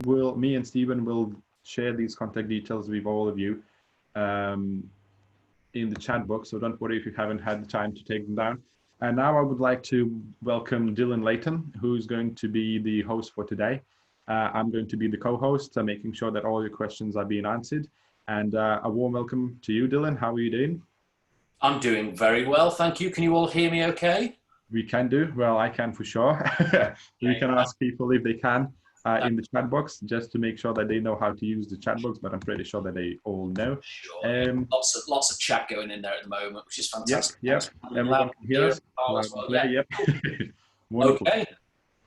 me and Stephen will share these contact details with all of you in the chat box. So don't worry if you haven't had the time to take them down. And now I would like to welcome Dylan Layton, who's going to be the host for today. I'm going to be the co-host, making sure that all your questions are being answered. And a warm welcome to you, Dylan. How are you doing? I'm doing very well, thank you. Can you all hear me okay? We can do. Well, I can for sure. We can ask people if they can in the chat box, just to make sure that they know how to use the chat box, but I'm pretty sure that they all know. Sure. Lots of chat going in there at the moment, which is fantastic. Yep. Everyone can hear us. Well, yeah. Yep. Wonderful.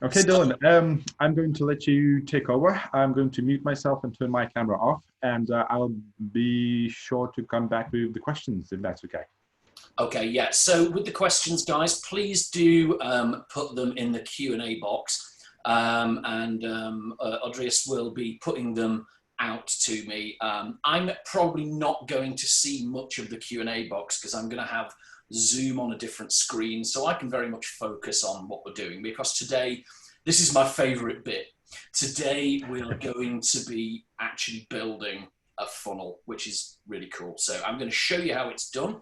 Okay, Dylan, I'm going to let you take over. I'm going to mute myself and turn my camera off, and I'll be sure to come back with the questions, if that's okay. Okay, yeah. So with the questions, guys, please do put them in the Q&A box, and Andreas will be putting them out to me. I'm probably not going to see much of the Q&A box because I'm going to have Zoom on a different screen, so I can very much focus on what we're doing, because today, this is my favorite bit. Today, we're going to be actually building a funnel, which is really cool. So I'm going to show you how it's done.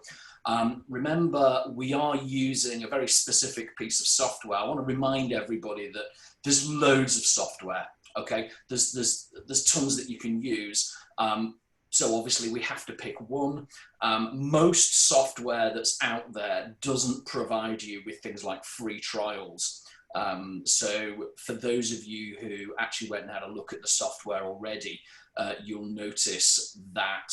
Remember, we are using a very specific piece of software. I want to remind everybody that there's loads of software, okay? There's tons that you can use. So obviously we have to pick one. Most software that's out there doesn't provide you with things like free trials. So for those of you who actually went and had a look at the software already, you'll notice that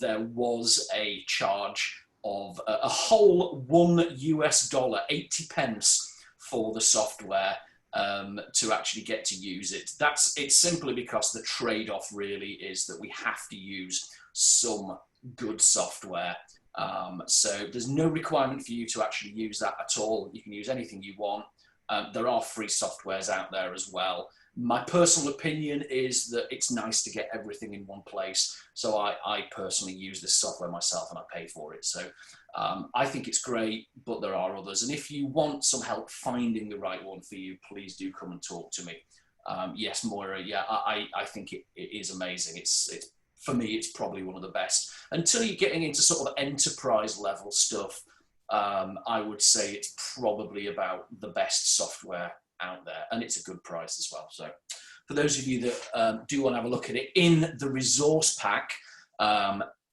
there was a charge of a whole $1 80 pence for the software to actually get to use it. It's simply because the trade-off really is that we have to use some good software. So there's no requirement for you to actually use that at all. You can use anything you want. There are free softwares out there as well. My personal opinion is that it's nice to get everything in one place. So I personally use this software myself and I pay for it. So I think it's great, but there are others. And if you want some help finding the right one for you, please do come and talk to me. Yes, Moira, yeah, I think it is amazing. It's for me, it's probably one of the best. Until you're getting into sort of enterprise level stuff, I would say it's probably about the best software out there, and it's a good price as well. So for those of you that do want to have a look at it, in the resource pack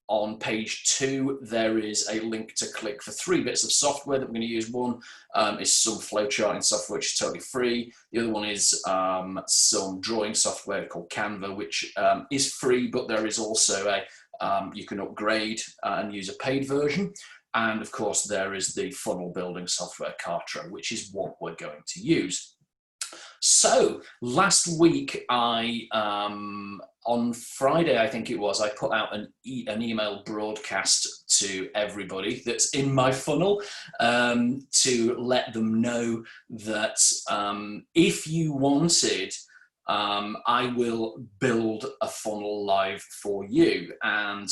on page 2, there is a link to click for 3 bits of software that we're going to use. One is some flowcharting software, which is totally free. The other one is some drawing software called Canva, which is free, but there is also a you can upgrade and use a paid version. And of course, there is the funnel building software, Kartra, which is what we're going to use. So last week, on Friday, I think it was, I put out an email broadcast to everybody that's in my funnel to let them know that if you wanted, I will build a funnel live for you. And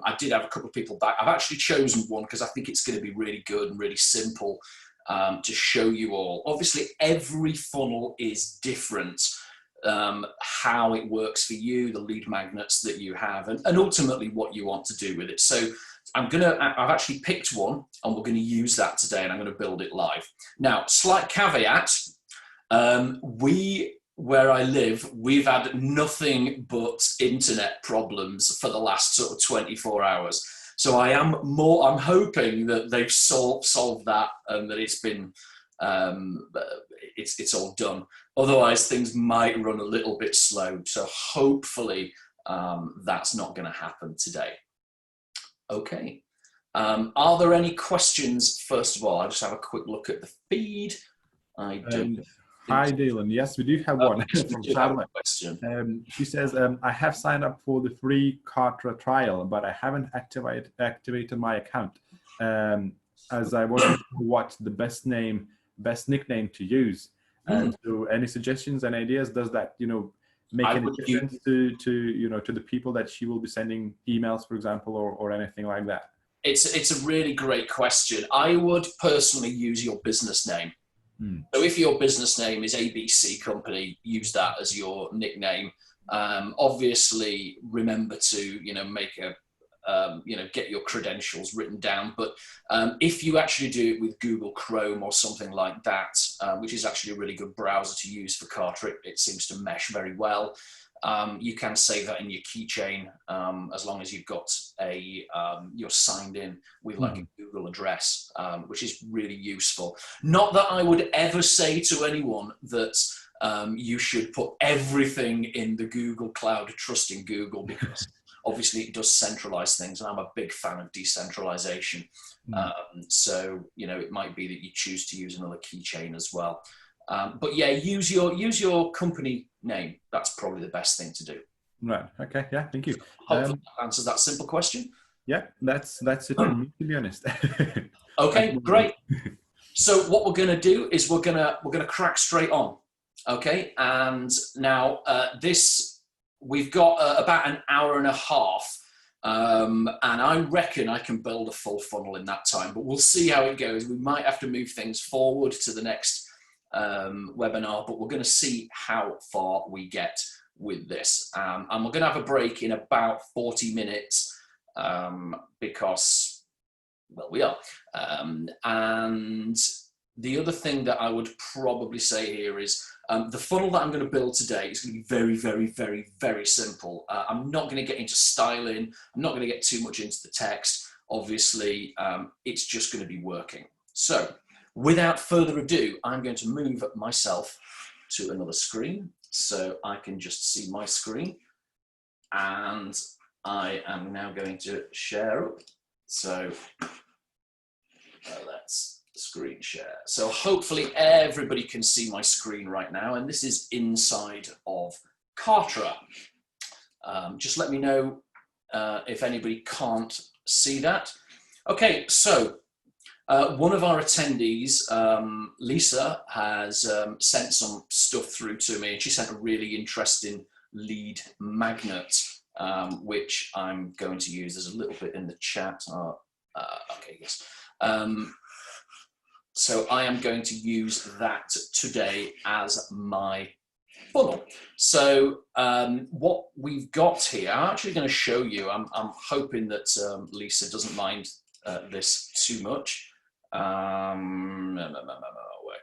I did have a couple of people back. I've actually chosen one because I think it's going to be really good and really simple to show you all. Obviously, every funnel is different, how it works for you, the lead magnets that you have, and ultimately what you want to do with it. So I've actually picked one, and we're going to use that today, and I'm going to build it live. Now, slight caveat, where I live, we've had nothing but internet problems for the last sort of 24 hours. So I'm hoping that they've solved that and that it's been, it's all done. Otherwise, things might run a little bit slow. So hopefully that's not going to happen today. Okay. Are there any questions? First of all, I'll just have a quick look at the feed. I don't. Hi, Dylan. Yes, we do have one from Charlotte. Question. She says, I have signed up for the free Kartra trial, but I haven't activated my account as I wasn't sure what the best nickname to use. So any suggestions and ideas? Does that, make any difference to the people that she will be sending emails, for example, or anything like that? It's a really great question. I would personally use your business name. So if your business name is ABC Company, use that as your nickname. Obviously, remember to make a get your credentials written down. But if you actually do it with Google Chrome or something like that, which is actually a really good browser to use for Carter, it seems to mesh very well. You can save that in your keychain as long as you've got you're signed in with like a Google address, which is really useful. Not that I would ever say to anyone that you should put everything in the Google Cloud, trusting Google, because obviously it does centralize things, and I'm a big fan of decentralization. So it might be that you choose to use another keychain as well. But yeah, use your company name. That's probably the best thing to do. Right. Okay. Yeah. Thank you. Hopefully that answers that simple question. Yeah, that's it for me, to be honest. Okay, great. So what we're going to do is we're going to crack straight on. Okay, and now we've got about an hour and a half, and I reckon I can build a full funnel in that time. But we'll see how it goes. We might have to move things forward to the next webinar, but we're going to see how far we get with this. And we're going to have a break in about 40 minutes because, well, we are. And the other thing that I would probably say here is the funnel that I'm going to build today is going to be very, very, very, very simple. I'm not going to get into styling. I'm not going to get too much into the text. Obviously, it's just going to be working. So without further ado, I'm going to move myself to another screen so I can just see my screen. And I am now going to share up. So let's screen share. So hopefully everybody can see my screen right now. And this is inside of Kartra. Just let me know if anybody can't see that. Okay, so one of our attendees, Lisa, has sent some stuff through to me, and she sent a really interesting lead magnet, which I'm going to use. There's a little bit in the chat. Okay, yes. So I am going to use that today as my funnel. So what we've got here, I'm actually going to show you. I'm hoping that Lisa doesn't mind this too much. Where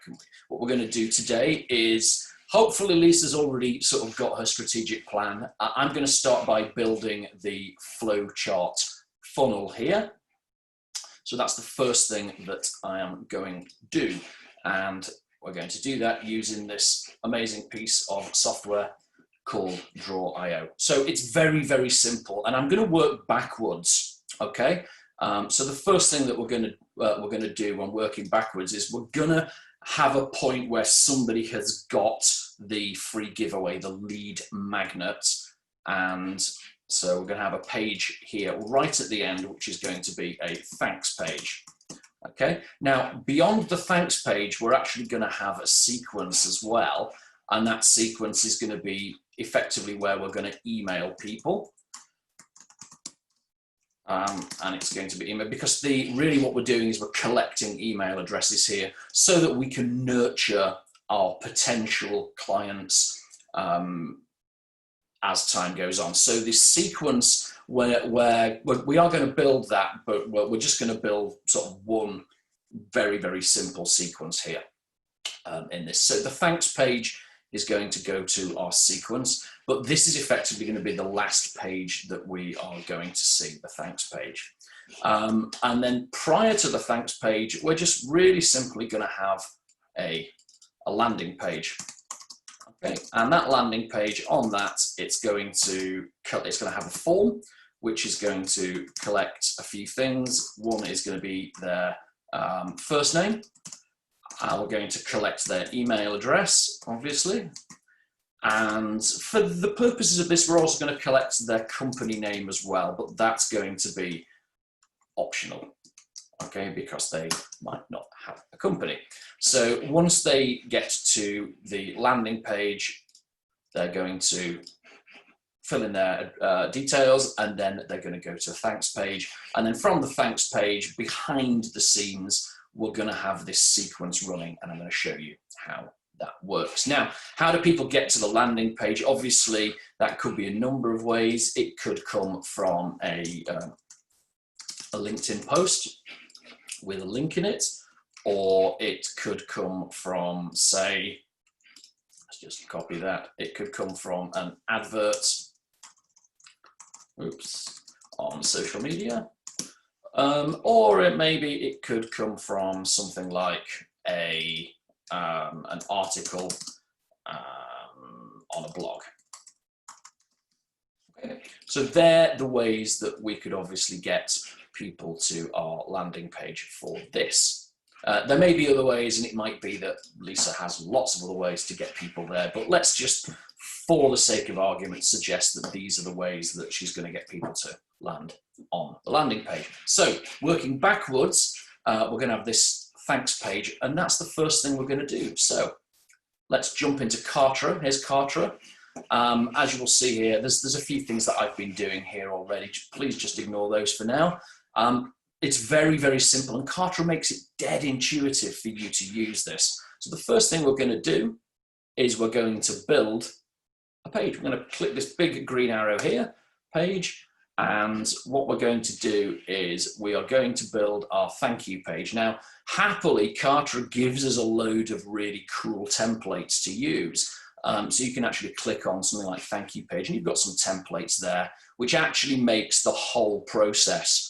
can we? What we're going to do today is, hopefully Lisa's already sort of got her strategic plan. I'm going to start by building the flowchart funnel here. So that's the first thing that I am going to do. And we're going to do that using this amazing piece of software called Draw.io. So it's very, very simple, and I'm going to work backwards. Okay. So the first thing that we're going to do when working backwards is we're going to have a point where somebody has got the free giveaway, the lead magnet, and so we're going to have a page here right at the end, which is going to be a thanks page. Okay, now beyond the thanks page, we're actually going to have a sequence as well. And that sequence is going to be effectively where we're going to email people. And it's going to be email, because really what we're doing is we're collecting email addresses here so that we can nurture our potential clients as time goes on. So this sequence where we are going to build that, but we're just going to build sort of one very, very simple sequence here in this. So the thanks page is going to go to our sequence, but this is effectively going to be the last page that we are going to see, the thanks page. And then prior to the thanks page, we're just really simply going to have a landing page. Okay, and that landing page, on that, it's going to have a form which is going to collect a few things. One is going to be their first name. We're going to collect their email address, obviously. And for the purposes of this, we're also going to collect their company name as well, but that's going to be optional, okay, because they might not have a company. So once they get to the landing page, they're going to fill in their details, and then they're going to go to a thanks page. And then from the thanks page, behind the scenes, we're going to have this sequence running, and I'm going to show you how that works. Now, how do people get to the landing page? Obviously, that could be a number of ways. It could come from a LinkedIn post with a link in it, or it could come from, say, let's just copy that. It could come from an advert, on social media, or maybe it could come from something like an article on a blog. Okay. So they're the ways that we could obviously get people to our landing page for this. There may be other ways, and it might be that Lisa has lots of other ways to get people there, but let's just, for the sake of argument, suggest that these are the ways that she's going to get people to land on the landing page. So working backwards, we're going to have this thanks page, and that's the first thing we're going to do. So let's jump into Kartra. Here's Kartra. As you will see here, there's a few things that I've been doing here already. Please just ignore those for now. It's very, very simple, and Kartra makes it dead intuitive for you to use this. So the first thing we're going to do is we're going to build a page. We're going to click this big green arrow here, page, and what we're going to do is we are going to build our thank you page. Now, happily, Kartra gives us a load of really cool templates to use. So you can actually click on something like thank you page, and you've got some templates there, which actually makes the whole process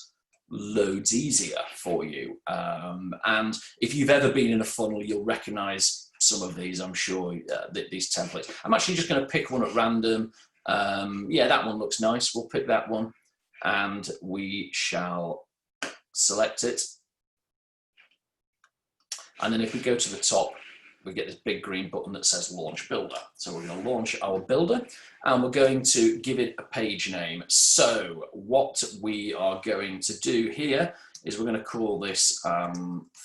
loads easier for you. And if you've ever been in a funnel, you'll recognize some of these, I'm sure, these templates. I'm actually just going to pick one at random. Yeah, that one looks nice. We'll pick that one, and we shall select it. And then if we go to the top, we get this big green button that says Launch Builder. So we're going to launch our builder, and we're going to give it a page name. So what we are going to do here is we're going to call this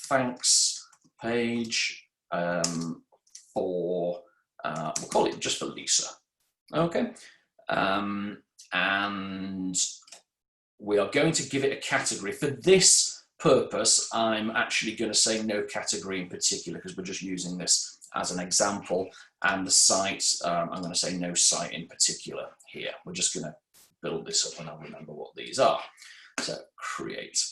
thanks page we'll call it just for Lisa. Okay. And we are going to give it a category. For this purpose, I'm actually going to say no category in particular, because we're just using this as an example. And the site, I'm going to say no site in particular here. We're just going to build this up, and I'll remember what these are. So create.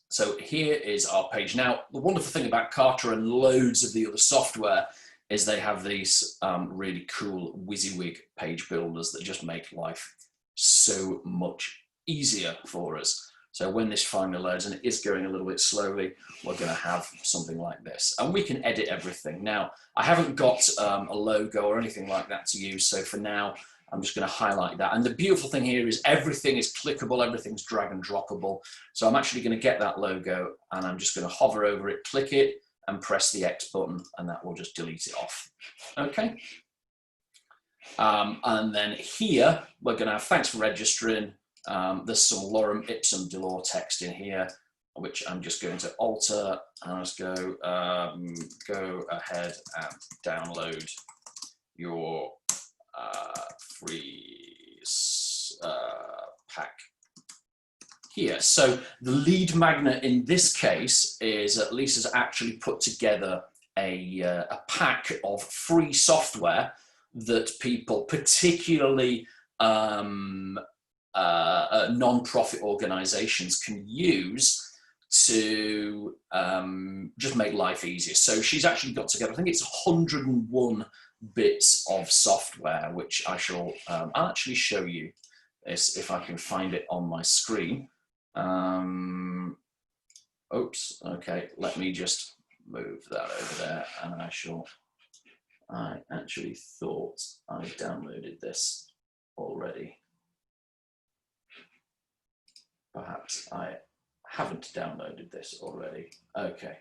So here is our page. Now, the wonderful thing about Kartra and loads of the other software is they have these really cool WYSIWYG page builders that just make life so much easier for us. So when this finally loads, and it is going a little bit slowly, we're going to have something like this. And we can edit everything. Now, I haven't got a logo or anything like that to use. So for now, I'm just going to highlight that. And the beautiful thing here is everything is clickable, everything's drag and droppable. So I'm actually going to get that logo, and I'm just going to hover over it, click it, and press the X button, and that will just delete it off. Okay. And then here, we're going to have thanks for registering. There's some lorem ipsum delore text in here, which I'm just going to alter, and I'll just go ahead and download your free pack here. So the lead magnet in this case is that Lisa's actually put together a pack of free software that people, particularly non-profit organizations, can use to just make life easier. So she's actually got together, I think it's 101 bits of software, which I shall, I'll actually show you this if I can find it on my screen. Oops, okay, let me just move that over there, and I actually thought I downloaded this already. Perhaps I haven't downloaded this already. Okay.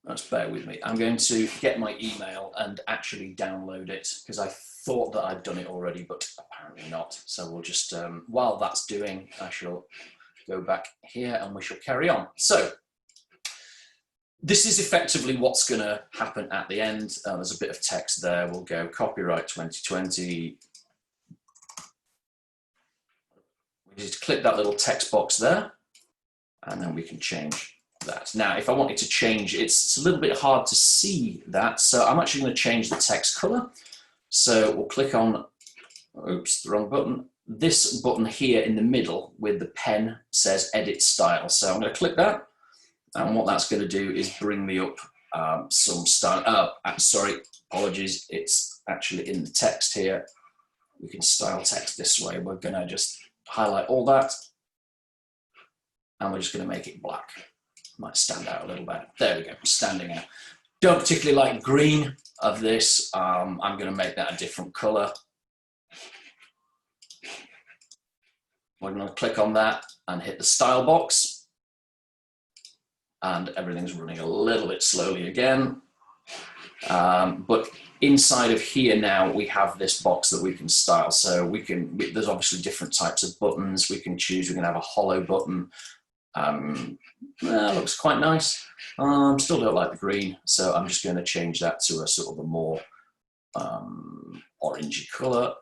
Let's bear with me. I'm going to get my email and actually download it, because I thought that I'd done it already, but apparently not. So we'll just, while that's doing, I shall go back here and we shall carry on. So this is effectively what's going to happen at the end. There's a bit of text there. We'll go copyright 2020. We to click that little text box there, and then we can change that. Now, if I wanted to change, it's a little bit hard to see that, so I'm actually going to change the text color. So we'll click on, oops, the wrong button. This button here in the middle with the pen says edit style. So I'm going to click that, and what that's going to do is bring me up some style. Oh, sorry, apologies. It's actually in the text here. We can style text this way. We're going to just highlight all that, and we're just going to make it black. Might stand out a little bit. There we go, standing out. Don't particularly like green of this. I'm going to make that a different color. We're going to click on that and hit the style box, and everything's running a little bit slowly again. But inside of here now, we have this box that we can style. So there's obviously different types of buttons we can choose. We can have a hollow button. That looks quite nice. Still don't like the green, so I'm just going to change that to a sort of a more orangey color,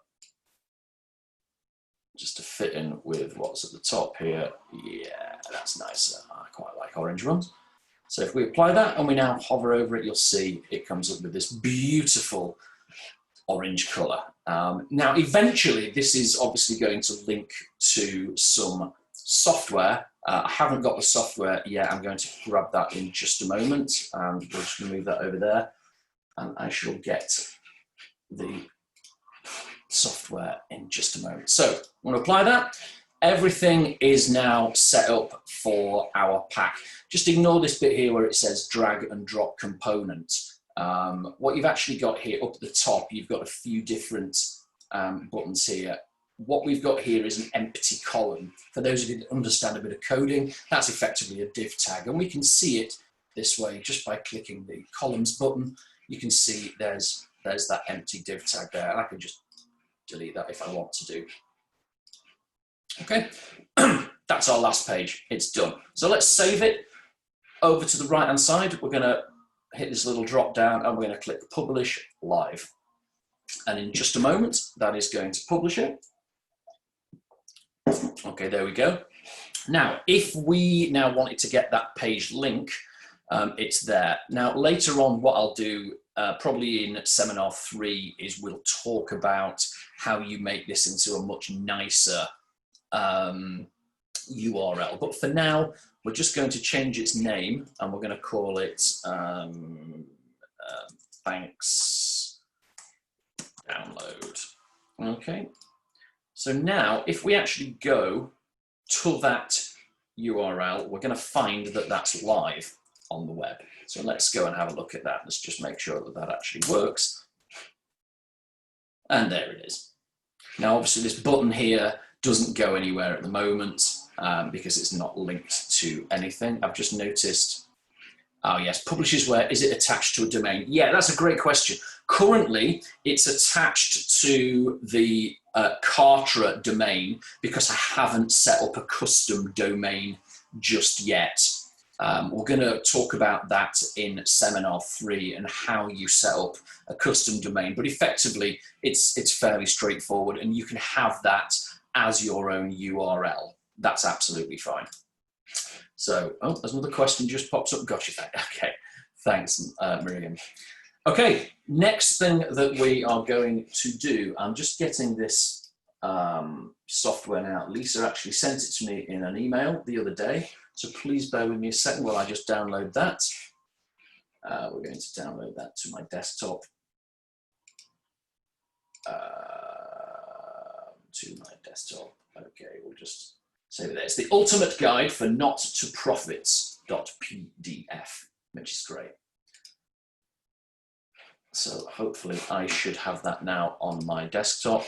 just to fit in with what's at the top here. Yeah, that's nicer. I quite like orange ones. So if we apply that and we now hover over it, you'll see it comes up with this beautiful orange color. Now, eventually, this is obviously going to link to some software. I haven't got the software yet. I'm going to grab that in just a moment, and we're just going to move that over there, and I shall get the software in just a moment. So I'm going to apply that. Everything is now set up for our pack. Just ignore this bit here where it says drag and drop component. What you've actually got here up at the top, you've got a few different buttons here. What we've got here is an empty column. For those of you that understand a bit of coding, that's effectively a div tag, and we can see it this way just by clicking the columns button. You can see there's that empty div tag there, and I can just delete that if I want to do. Okay, that's our last page. It's done. So let's save it. Over to the right hand side, we're going to hit this little drop down, and we're going to click Publish Live. And in just a moment, that is going to publish it. Okay, there we go. Now, if we now wanted to get that page link, it's there. Now, later on, what I'll do, probably in Seminar 3, is we'll talk about how you make this into a much nicer URL. But for now, we're just going to change its name, and we're going to call it Thanks Download. Okay. So now, if we actually go to that URL, we're going to find that that's live on the web. So let's go and have a look at that. Let's just make sure that that actually works. And there it is. Now, obviously, this button here doesn't go anywhere at the moment because it's not linked to anything. I've just noticed, oh yes, publishes where, is it attached to a domain? Yeah, that's a great question. Currently, it's attached to the Kartra domain because I haven't set up a custom domain just yet. We're going to talk about that in Seminar 3 and how you set up a custom domain. But effectively, it's fairly straightforward, and you can have that as your own URL. That's absolutely fine. So, oh, there's another question just pops up. Gotcha. Okay, thanks, Miriam. Okay, next thing that we are going to do, I'm just getting this software now. Lisa actually sent it to me in an email the other day, so please bear with me a second while I just download that. We're going to download that to my desktop. Okay, we'll just save it there. It's the ultimate guide for not to profits.pdf, which is great. So hopefully I should have that now on my desktop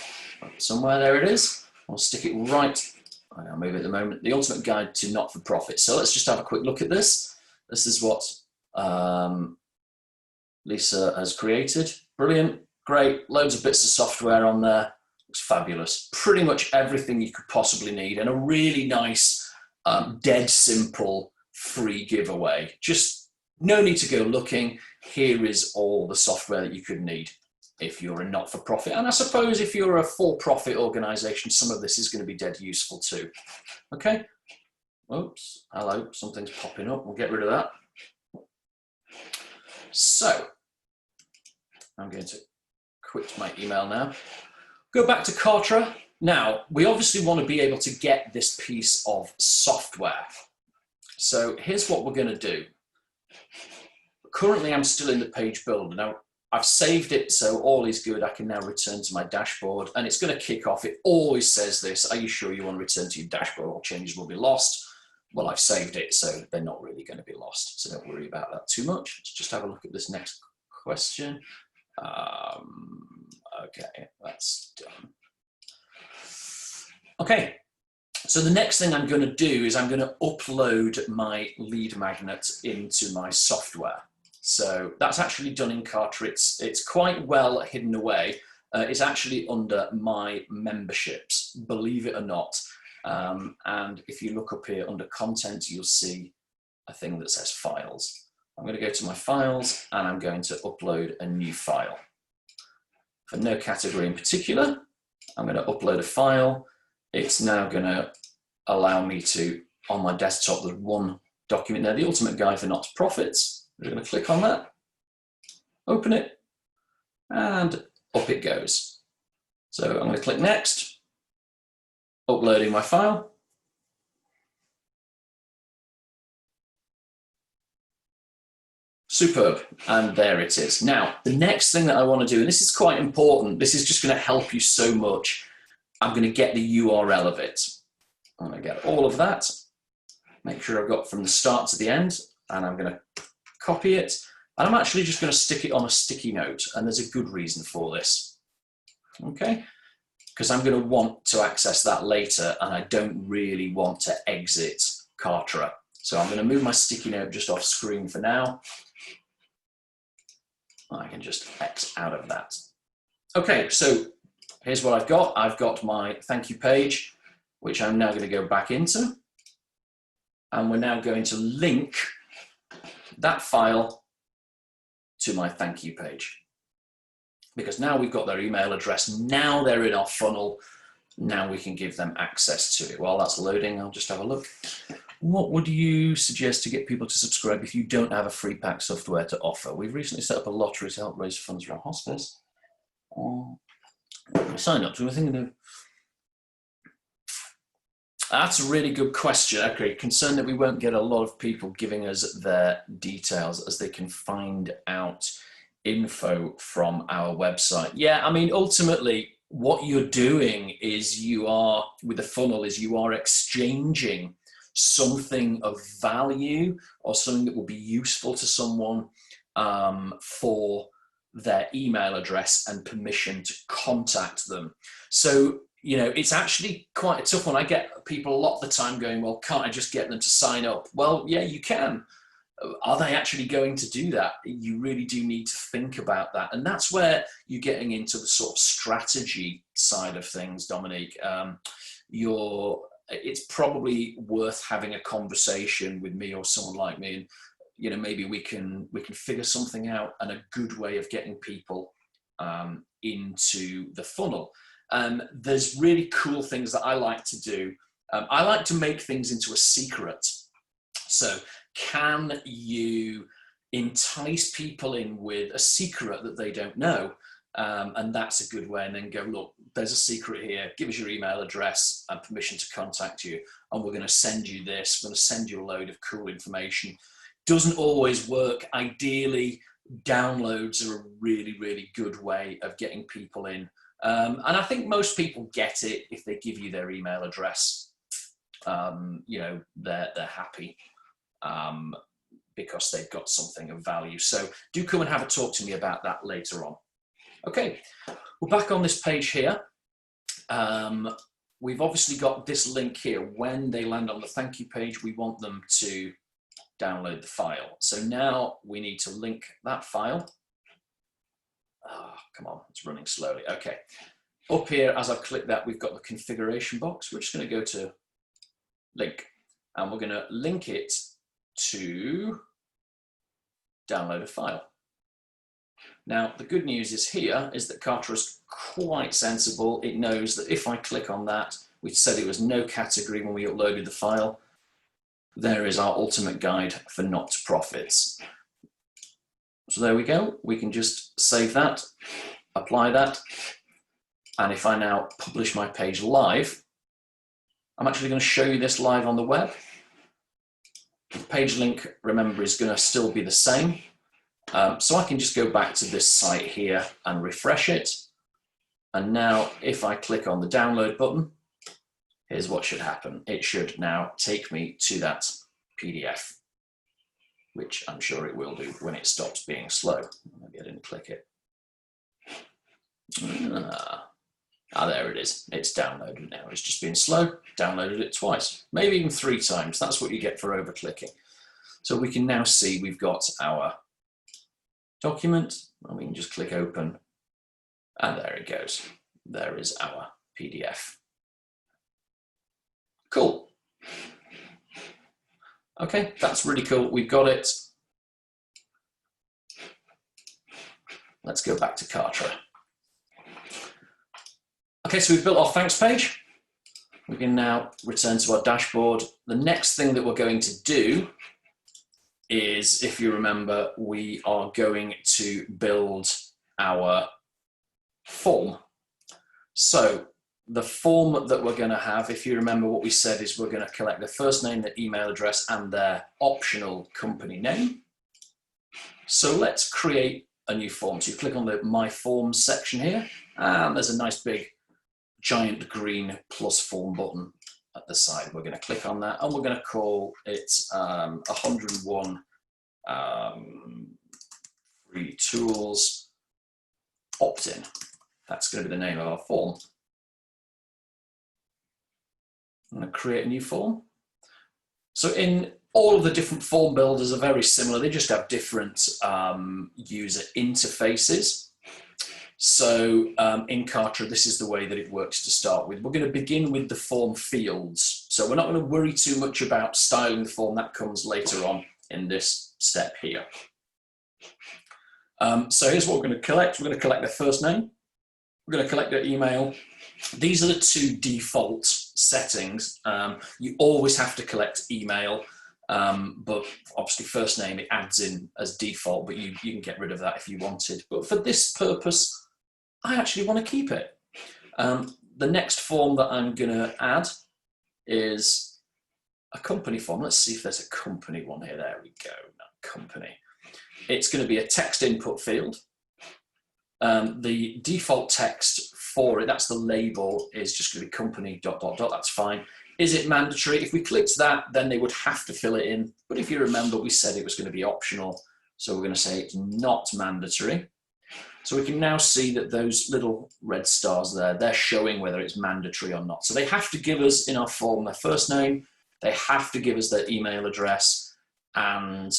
somewhere. There it is. I'll stick it right. I'll move it at the moment. The ultimate guide to not-for-profit. So let's just have a quick look at this. This is what Lisa has created. Brilliant, great, loads of bits of software on there. Looks fabulous. Pretty much everything you could possibly need, and a really nice, dead simple free giveaway. Just no need to go looking. Here is all the software that you could need. if you're a not-for-profit. And I suppose if you're a for-profit organisation, some of this is going to be dead useful too. Okay. Oops, hello, something's popping up. We'll get rid of that. So I'm going to quit my email now. Go back to Kartra. Now, we obviously want to be able to get this piece of software. So here's what we're going to do. Currently, I'm still in the page builder. Now, I've saved it, so all is good. I can now return to my dashboard, and it's going to kick off. It always says this: are you sure you want to return to your dashboard? All changes will be lost. Well, I've saved it, so they're not really going to be lost. So don't worry about that too much. Let's just have a look at this next question. Okay, that's done. Okay, so the next thing I'm going to do is I'm going to upload my lead magnet into my software. So that's actually done in Kartra. It's quite well hidden away. It's actually under my memberships, believe it or not. And if you look up here under content, you'll see a thing that says files. I'm going to go to my files and I'm going to upload a new file. For no category in particular, I'm going to upload a file. It's now going to allow me to, on my desktop, there's one document there, the Ultimate Guide for Not-for-Profits. We're going to click on that, open it, and up it goes. So I'm going to click Next, uploading my file. Superb, and there it is. Now, the next thing that I want to do, and this is quite important, this is just going to help you so much. I'm going to get the URL of it. I'm going to get all of that, make sure I've got from the start to the end, and I'm going to copy it. And I'm actually just going to stick it on a sticky note, and there's a good reason for this. Okay, because I'm going to want to access that later, and I don't really want to exit Kartra. So I'm going to move my sticky note just off screen for now. I can just X out of that. Okay, so here's what I've got. I've got my thank you page, which I'm now going to go back into. And we're now going to link that file to my thank you page. Because now we've got their email address, now they're in our funnel, now we can give them access to it. While that's loading, I'll just have a look. What would you suggest to get people to subscribe if you don't have a free pack software to offer? We've recently set up a lottery to help raise funds for our hospice. Sign up to a thing to do. That's a really good question. Okay, concerned that we won't get a lot of people giving us their details as they can find out info from our website. Yeah, I mean, ultimately, what you're doing is you are, with the funnel, is you are exchanging something of value or something that will be useful to someone for their email address and permission to contact them. So, you know, it's actually quite a tough one. I get people a lot of the time going, well, can't I just get them to sign up? Well, yeah, you can. Are they actually going to do that? You really do need to think about that. And that's where you're getting into the sort of strategy side of things, Dominique. It's probably worth having a conversation with me or someone like me, and you know, maybe we can figure something out, and a good way of getting people into the funnel. There's really cool things that I like to do. I like to make things into a secret. So can you entice people in with a secret that they don't know? And that's a good way. And then go, look, there's a secret here. Give us your email address and permission to contact you. And we're going to send you this. We're going to send you a load of cool information. Doesn't always work. Ideally, downloads are a really, really good way of getting people in. And I think most people get it if they give you their email address. You know, they're happy because they've got something of value. So do come and have a talk to me about that later on. Okay, we're back on this page here. We've obviously got this link here. When they land on the thank you page, we want them to download the file. So now we need to link that file. Oh, come on, it's running slowly. Okay, up here, as I've clicked that, we've got the configuration box. We're just going to go to link, and we're going to link it to download a file. Now, the good news is here is that Kartra is quite sensible. It knows that if I click on that, we said it was no category when we uploaded the file. There is our ultimate guide for not-for-profits. So there we go. We can just save that, apply that. And if I now publish my page live, I'm actually going to show you this live on the web. The page link, remember, is going to still be the same. So I can just go back to this site here and refresh it. And now if I click on the download button, here's what should happen. It should now take me to that PDF, which I'm sure it will do when it stops being slow. Maybe I didn't click it. There it is. It's downloaded now. It's just been slow. Downloaded it twice, maybe even 3 times. That's what you get for over-clicking. So we can now see we've got our document, and we can just click open, and there it goes. There is our PDF. Cool. Okay, that's really cool. We've got it. Let's go back to Kartra. Okay, so we've built our thanks page. We can now return to our dashboard. The next thing that we're going to do is, if you remember, we are going to build our form. So the form that we're going to have, if you remember what we said, is we're going to collect their first name, their email address, and their optional company name. So let's create a new form. So you click on the My Forms section here, and there's a nice big giant green plus form button at the side. We're going to click on that, and we're going to call it 101 free tools opt-in. That's going to be the name of our form. I'm going to create a new form. So in all of the different form builders are very similar. They just have different user interfaces. So in Kartra, this is the way that it works to start with. We're going to begin with the form fields. So we're not going to worry too much about styling the form. That comes later on in this step here. So here's what we're going to collect. We're going to collect their first name. We're going to collect their email. These are the 2 default settings. You always have to collect email, but obviously first name, it adds in as default, but you can get rid of that if you wanted. But for this purpose, I actually want to keep it. The next form that I'm going to add is a company form. Let's see if there's a company one here. There we go, company. It's going to be a text input field. The default text for it, that's the label, is just going to be company ... That's fine. Is it mandatory? If we clicked that, then they would have to fill it in. But if you remember, we said it was going to be optional. So we're going to say it's not mandatory. So we can now see that those little red stars there, they're showing whether it's mandatory or not. So they have to give us in our form their first name, they have to give us their email address, and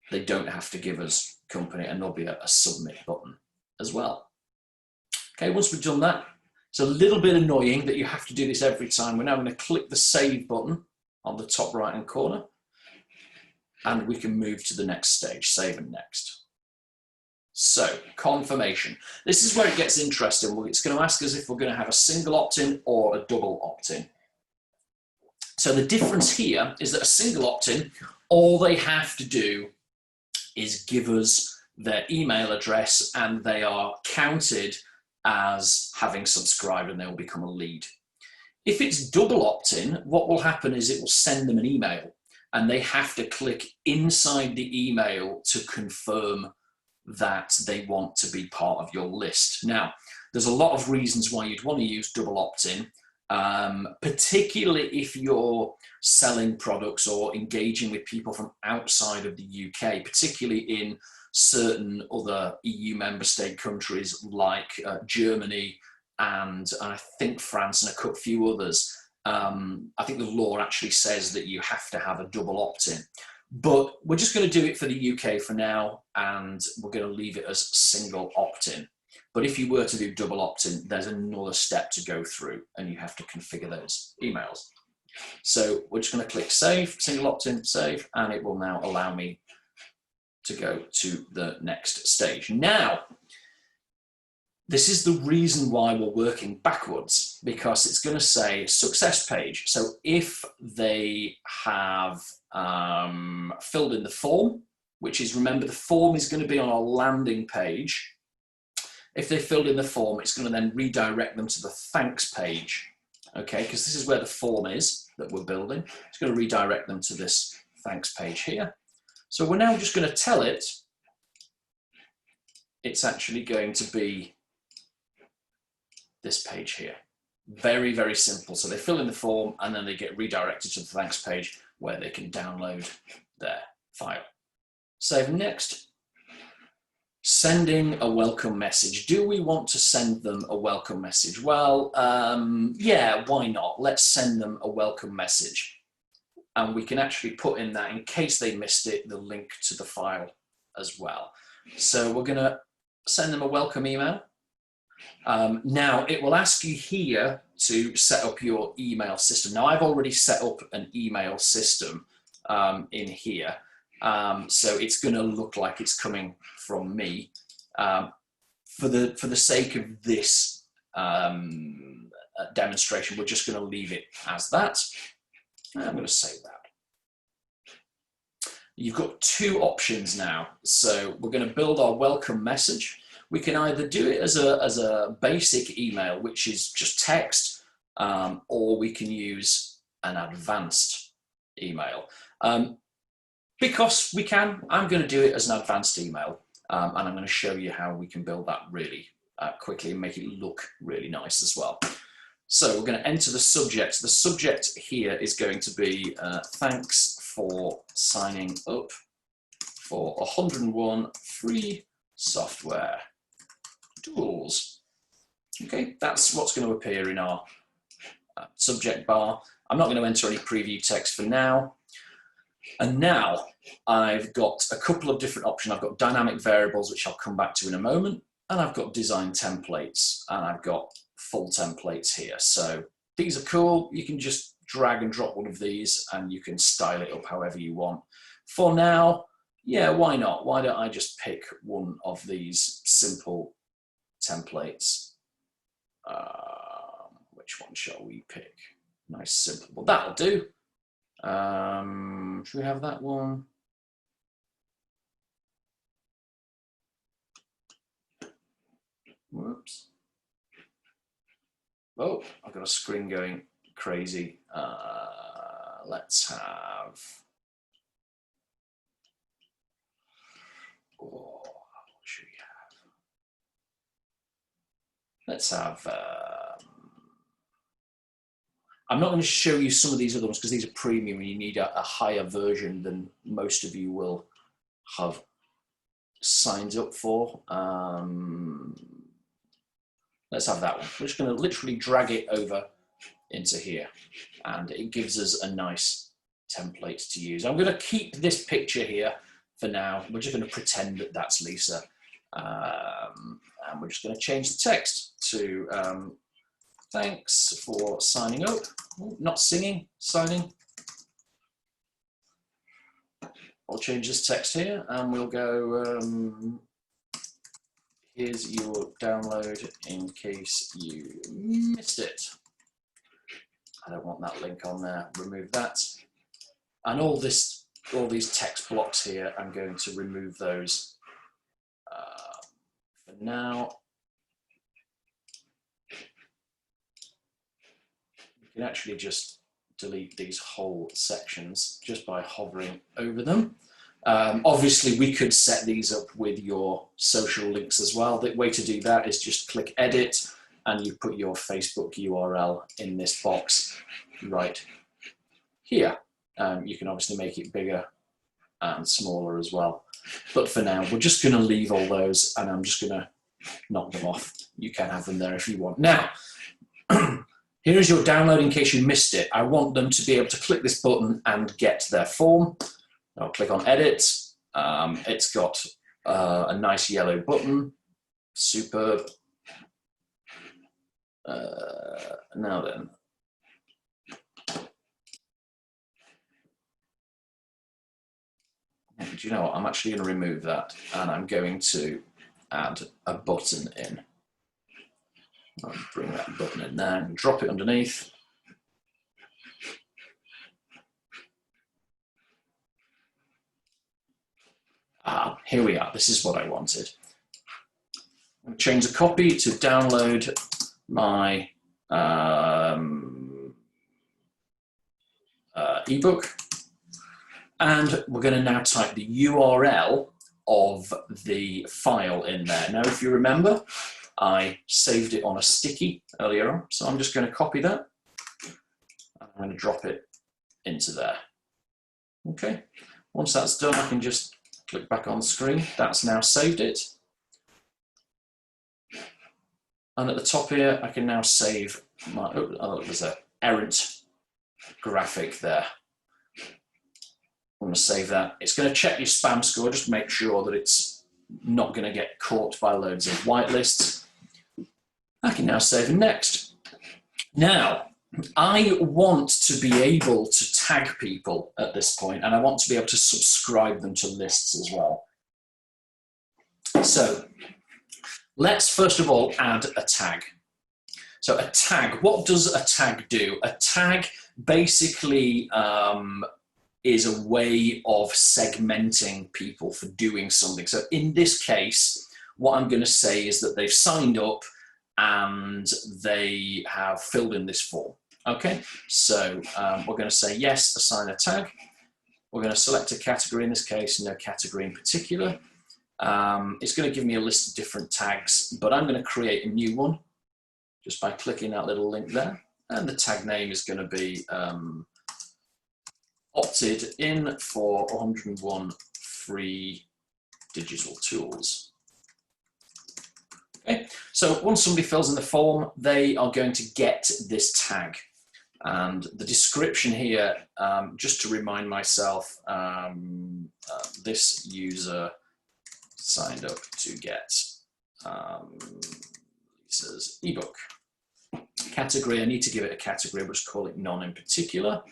they don't have to give us company, and there'll be a submit button as well. Okay, once we've done that, it's a little bit annoying that you have to do this every time. We're now going to click the save button on the top right hand corner, and we can move to the next stage, save and next. So, confirmation. This is where it gets interesting. Well, it's going to ask us if we're going to have a single opt-in or a double opt-in. So the difference here is that a single opt-in, all they have to do is give us their email address, and they are counted as having subscribed, and they will become a lead. If it's double opt-in, what will happen is it will send them an email, and they have to click inside the email to confirm that they want to be part of your list. Now, there's a lot of reasons why you'd want to use double opt-in, particularly if you're selling products or engaging with people from outside of the UK, particularly in certain other EU member state countries like Germany and I think France and a few others. I think the law actually says that you have to have a double opt-in. But we're just going to do it for the UK for now, and we're going to leave it as single opt-in. But if you were to do double opt-in, there's another step to go through, and you have to configure those emails. So we're just going to click save, single opt-in, save, and it will now allow me to go to the next stage. Now, this is the reason why we're working backwards, because it's going to say success page. So if they have filled in the form, which is, remember, the form is going to be on our landing page. If they filled in the form, it's going to then redirect them to the thanks page, okay? Because this is where the form is that we're building. It's going to redirect them to this thanks page here. So we're now just going to tell it it's actually going to be this page here. Very, very simple. So they fill in the form and then they get redirected to the thanks page where they can download their file. Save next. Sending a welcome message. Do we want to send them a welcome message? Well, yeah, why not? Let's send them a welcome message. And we can actually put in that, in case they missed it, the link to the file as well. So we're going to send them a welcome email. Now, it will ask you here to set up your email system. Now, I've already set up an email system in here. So it's going to look like it's coming from me. For the sake of this demonstration, we're just going to leave it as that. I'm going to save that. You've got two options now. So we're going to build our welcome message. We can either do it as a basic email, which is just text, or we can use an advanced email. Because we can, I'm going to do it as an advanced email, and I'm going to show you how we can build that really quickly and make it look really nice as well. So we're going to enter the subject. The subject here is going to be thanks for signing up for 101 free software tools. Okay, that's what's going to appear in our subject bar. I'm not going to enter any preview text for now. And now I've got a couple of different options. I've got dynamic variables, which I'll come back to in a moment, and I've got design templates, and I've got full templates here. So these are cool. You can just drag and drop one of these and you can style it up however you want. For now, yeah, why not? Why don't I just pick one of these simple templates? Which one shall we pick? Nice, simple. Well, that'll do. Should we have that one? Whoops. Oh, I've got a screen going crazy. Let's have. Oh, what should we have? Let's have. I'm not going to show you some of these other ones because these are premium and you need a higher version than most of you will have signed up for. Let's have that one. We're just going to literally drag it over into here and it gives us a nice template to use. I'm going to keep this picture here for now. We're just going to pretend that that's Lisa. And we're just going to change the text to thanks for signing up. Oh, not singing, signing. I'll change this text here and we'll go, here's your download in case you missed it. I don't want that link on there, remove that. And all these text blocks here, I'm going to remove those for now. You can actually just delete these whole sections just by hovering over them. Obviously, we could set these up with your social links as well. The way to do that is just click edit and you put your Facebook URL in this box right here. You can obviously make it bigger and smaller as well. But for now, we're just going to leave all those and I'm just going to knock them off. You can have them there if you want. Now, here is your download in case you missed it. I want them to be able to click this button and get their form. I'll click on edit. It's got a nice yellow button. Superb. Now then. Do you know what? I'm actually going to remove that, and I'm going to add a button in. I'll bring that button in there and drop it underneath. Here we are. This is what I wanted. I'm going to change the copy to download my ebook. And we're going to now type the URL of the file in there. Now, if you remember, I saved it on a sticky earlier on. So I'm just going to copy that. I'm going to drop it into there. Okay. Once that's done, I can just click back on the screen. That's now saved it. And at the top here, I can now save my, oh, there's an errant graphic there. I'm going to save that. It's going to check your spam score, just to make sure that it's not going to get caught by loads of whitelists. I can now save and next. Now, I want to be able to tag people at this point, and I want to be able to subscribe them to lists as well. So let's first of all add a tag. So a tag, what does a tag do? A tag basically is a way of segmenting people for doing something. So in this case, what I'm going to say is that they've signed up and they have filled in this form. Okay, so we're going to say yes, assign a tag. We're going to select a category, in this case, no category in particular. It's going to give me a list of different tags, but I'm going to create a new one just by clicking that little link there. And the tag name is going to be opted in for 101 free digital tools. Okay, so once somebody fills in the form, they are going to get this tag. And the description here, just to remind myself, this user signed up to get Lisa's ebook. Category, I need to give it a category, we'll just call it none in particular.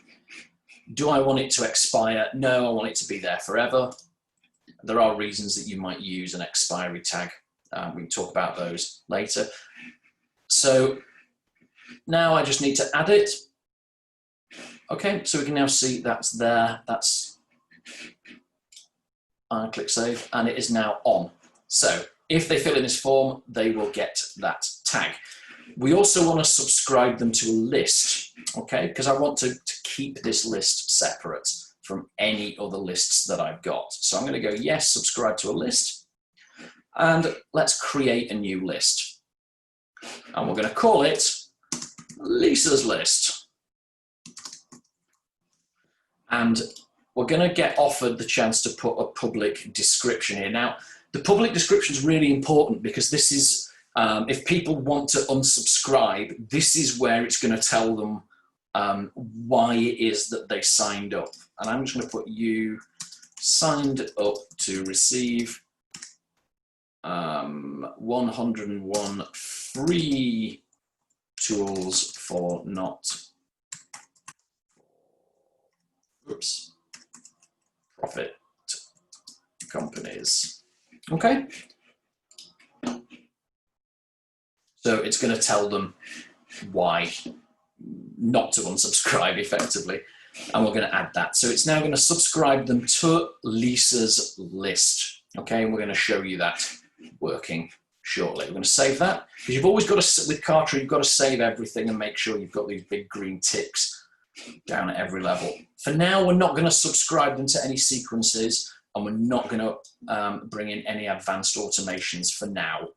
Do I want it to expire? No, I want it to be there forever. There are reasons that you might use an expiry tag. We can talk about those later. So now I just need to add it. Okay, so we can now see that's there. I click save and it is now on. So if they fill in this form, they will get that tag. We also want to subscribe them to a list, okay? Because I want to keep this list separate from any other lists that I've got. So I'm going to go, yes, subscribe to a list. And let's create a new list. And we're going to call it Lisa's list. And we're going to get offered the chance to put a public description here. Now, the public description is really important because this is, if people want to unsubscribe, this is where it's going to tell them why it is that they signed up. And I'm just going to put you signed up to receive 101 free tools for profit companies. Okay. So it's going to tell them why not to unsubscribe effectively. And we're going to add that. So it's now going to subscribe them to Lisa's list. Okay, and we're going to show you that working shortly. We're going to save that because you've always got to, with Kartra, you've got to save everything and make sure you've got these big green ticks down at every level. For now, we're not going to subscribe them to any sequences and we're not going to bring in any advanced automations for now.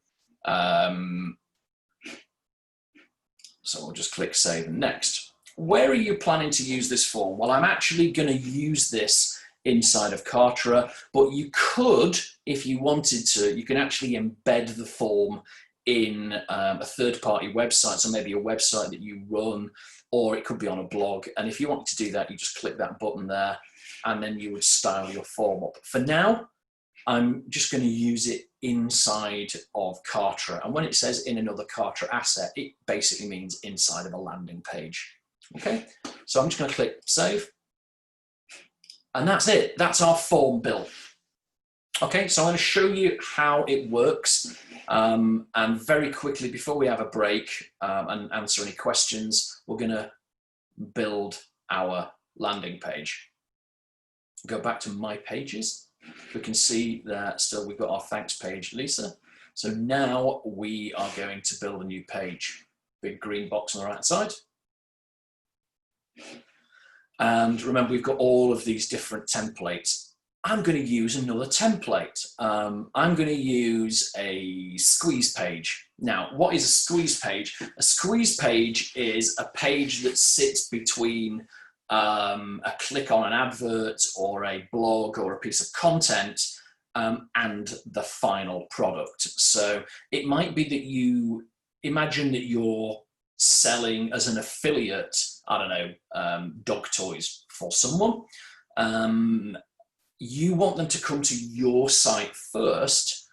So we'll just click save and next. Where are you planning to use this form? Well, I'm actually going to use this inside of Kartra, but you could, if you wanted to, you can actually embed the form in a third-party website, so maybe a website that you run, or it could be on a blog. And if you want to do that, you just click that button there, and then you would style your form up. For now, I'm just going to use it inside of Kartra. And when it says in another Kartra asset, it basically means inside of a landing page. Okay, so I'm just going to click save. And that's it. That's our form built. Okay, so I'm going to show you how it works. And very quickly, before we have a break and answer any questions, we're going to build our landing page. Go back to My Pages. We can see that still we've got our thanks page, Lisa. So now we are going to build a new page. Big green box on the right side. And remember, we've got all of these different templates. I'm going to use another template. I'm going to use a squeeze page. Now, what is a squeeze page? A squeeze page is a page that sits between a click on an advert or a blog or a piece of content and the final product. So it might be that you imagine that you're selling as an affiliate, I don't know, dog toys for someone. You want them to come to your site first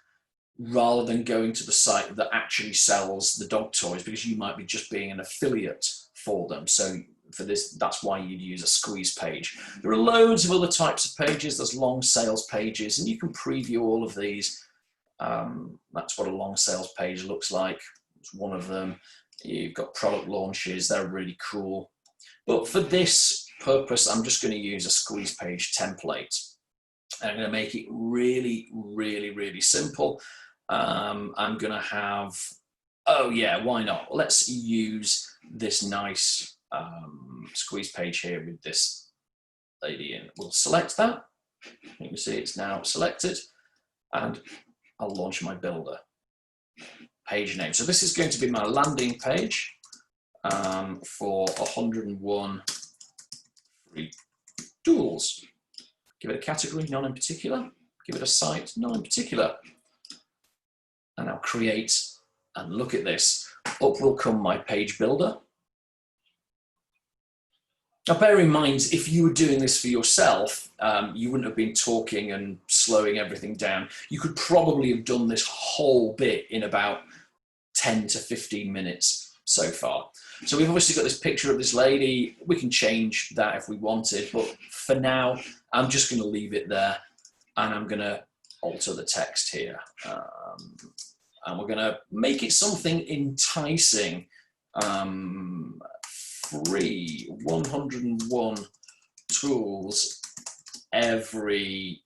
rather than going to the site that actually sells the dog toys, because you might be just being an affiliate for them. So for this, that's why you'd use a squeeze page. There are loads of other types of pages. There's long sales pages, and you can preview all of these. That's what a long sales page looks like. It's one of them. You've got product launches. They're really cool. But for this purpose, I'm just going to use a squeeze page template. I'm going to make it really, really, really simple. I'm going to have, oh yeah, why not? Let's use this nice squeeze page here with this lady in. We'll select that. You can see it's now selected, and I'll launch my builder. Page name. So this is going to be my landing page for 101 free tools. Give it a category, none in particular. Give it a site, none in particular. And I'll create, and look at this. Up will come my page builder. Now bear in mind, if you were doing this for yourself, you wouldn't have been talking and slowing everything down. You could probably have done this whole bit in about 10 to 15 minutes so far. So we've obviously got this picture of this lady. We can change that if we wanted, but for now, I'm just going to leave it there, and I'm going to alter the text here. And we're going to make it something enticing. Free 101 tools every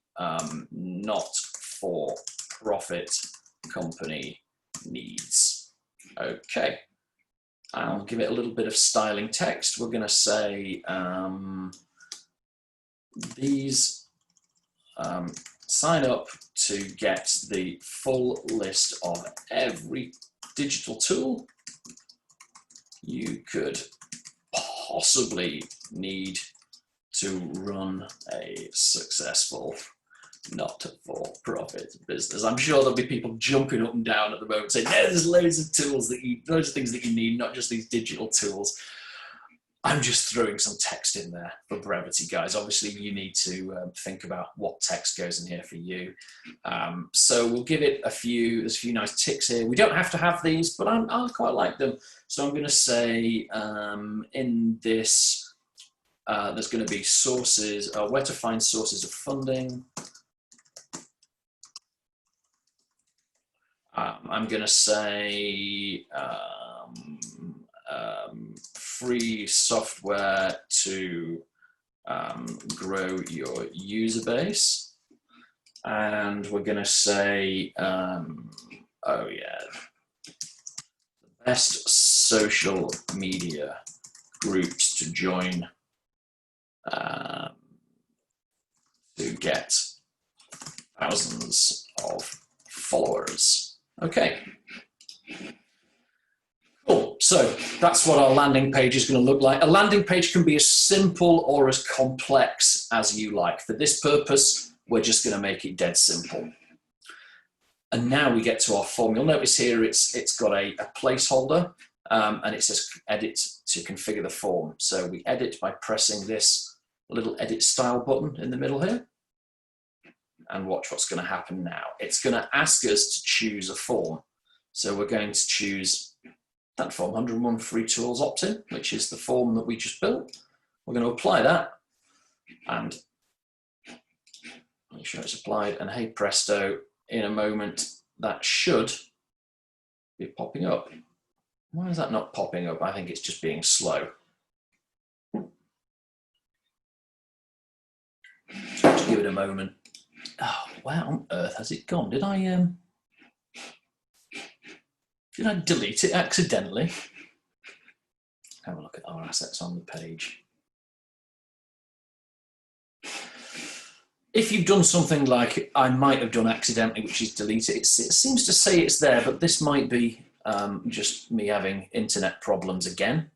not-for-profit company needs. Okay. I'll give it a little bit of styling text. We're going to say these sign up to get the full list of every digital tool you could possibly need to run a successful not-for-profit business. I'm sure there'll be people jumping up and down at the moment saying, yeah, there's loads of tools loads of things that you need, not just these digital tools. I'm just throwing some text in there for brevity, guys. Obviously, you need to think about what text goes in here for you. So we'll give it there's a few nice ticks here. We don't have to have these, but I quite like them. So I'm going to say in this, there's going to be sources, where to find sources of funding. I'm going to say free software to grow your user base. And we're going to say, oh yeah, the best social media groups to join to get thousands of followers. Okay. Cool. So that's what our landing page is going to look like. A landing page can be as simple or as complex as you like. For this purpose, we're just going to make it dead simple. And now we get to our form. You'll notice here it's got a placeholder and it says edit to configure the form. So we edit by pressing this little edit style button in the middle here. And watch what's going to happen now. It's going to ask us to choose a form. So we're going to choose that form, 101 free tools opt-in, which is the form that we just built. We're going to apply that, and Make sure it's applied, and hey presto, in a moment that should be popping up. Why is that not popping up? I think it's just being slow. Just give it a moment. Oh, where on earth has it gone? Did I delete it accidentally? Have a look at our assets on the page. If you've done something like I might have done accidentally, which is delete it, it seems to say it's there, but this might be just me having internet problems again.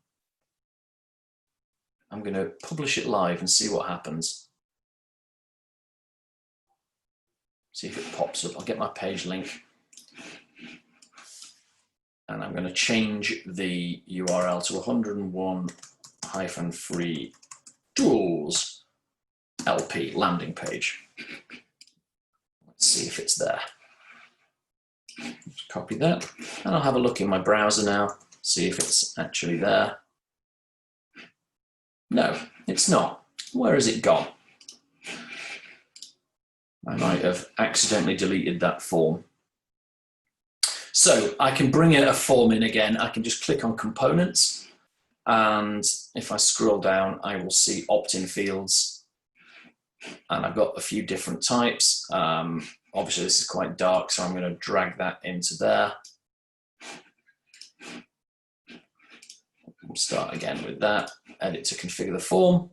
I'm going to publish it live and see what happens. See if it pops up. I'll get my page link. And I'm going to change the URL to 101-free tools LP landing page. Let's see if it's there. Just copy that, and I'll have a look in my browser now, see if it's actually there. No, it's not. Where has it gone? I might have accidentally deleted that form. So I can bring a form in again. I can just click on components, and if I scroll down, I will see opt-in fields. And I've got a few different types. Obviously, this is quite dark, so I'm going to drag that into there. We'll start again with that. Edit to configure the form.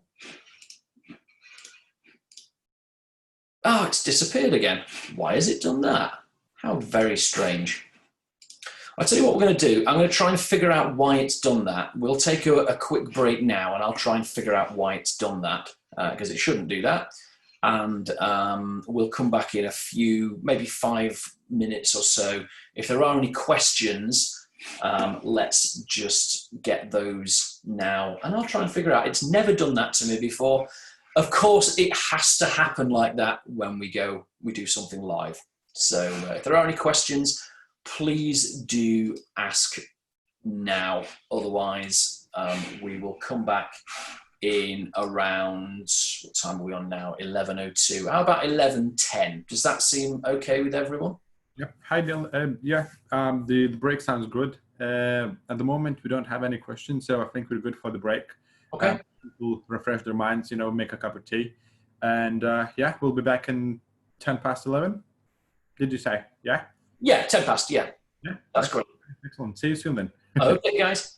Oh, it's disappeared again. Why has it done that? How very strange. I'll tell you what we're going to do. I'm going to try and figure out why it's done that. We'll take a quick break now, and I'll try and figure out why it's done that, because it shouldn't do that. And we'll come back in a few, maybe 5 minutes or so. If there are any questions, let's just get those now. And I'll try and figure out. It's never done that to me before. Of course, it has to happen like that when we do something live. So if there are any questions, please do ask now. Otherwise, we will come back in around, what time are we on now? 11:02. How about 11:10? Does that seem okay with everyone? Yep. Hi, Neil. The break sounds good. At the moment, we don't have any questions, so I think we're good for the break. Okay. We'll refresh their minds, make a cup of tea. And yeah, we'll be back in 11:10. Did you say? Yeah? Yeah, 10 past, yeah. Yeah. That's great. Excellent. See you soon then. Okay, guys.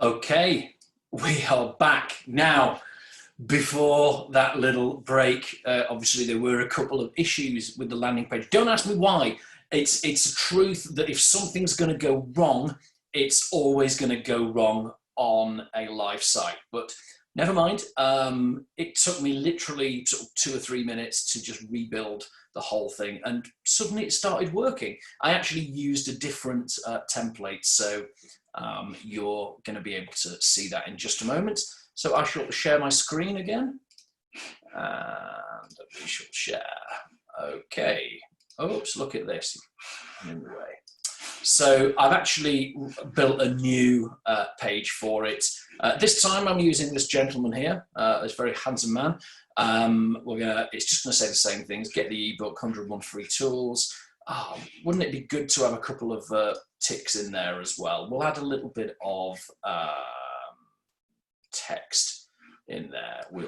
Okay, we are back now. Before that little break, obviously there were a couple of issues with the landing page. Don't ask me why. It's a truth that if something's going to go wrong, it's always going to go wrong on a live site. But never mind. It took me literally sort of 2 or 3 minutes to just rebuild the whole thing, and suddenly it started working. I actually used a different template, so you're going to be able to see that in just a moment. So I shall share my screen again, and we shall share. Okay. Oops, look at this. I'm in the way. So I've actually built a new page for it. This time I'm using this gentleman here, this very handsome man. It's just going to say the same things. Get the ebook, 101 free tools. Oh, wouldn't it be good to have a couple of ticks in there as well? We'll add a little bit of text in there. We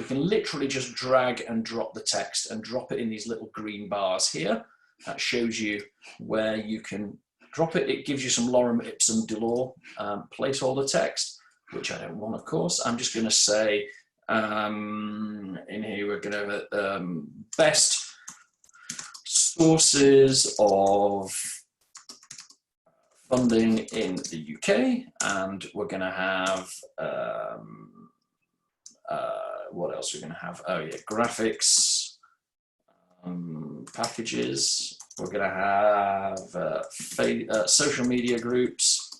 can literally just drag and drop the text and drop it in these little green bars here. That shows you where you can drop it. It gives you some lorem ipsum delore placeholder text, which I don't want, of course. I'm just going to say, in here we're going to have best sources of funding in the UK, and we're going to have what else we're going to have? Oh yeah, graphics, packages. We're going to have social media groups.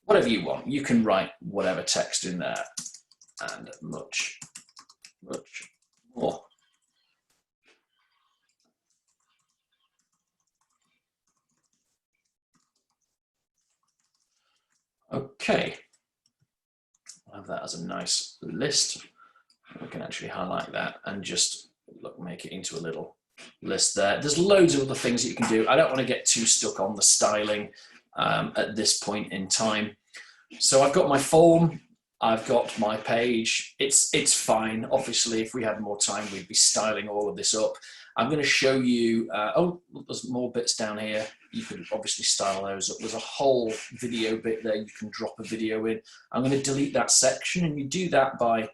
Whatever you want, you can write whatever text in there, and much more. Okay, I'll have that as a nice list. We can actually highlight that and just make it into a little list there. There's loads of other things that you can do. I don't want to get too stuck on the styling at this point in time. So I've got my form, I've got my page. It's fine. Obviously, if we had more time, we'd be styling all of this up. I'm going to show you, oh, there's more bits down here. You can obviously style those up. There's a whole video bit there. You can drop a video in. I'm going to delete that section, and you do that by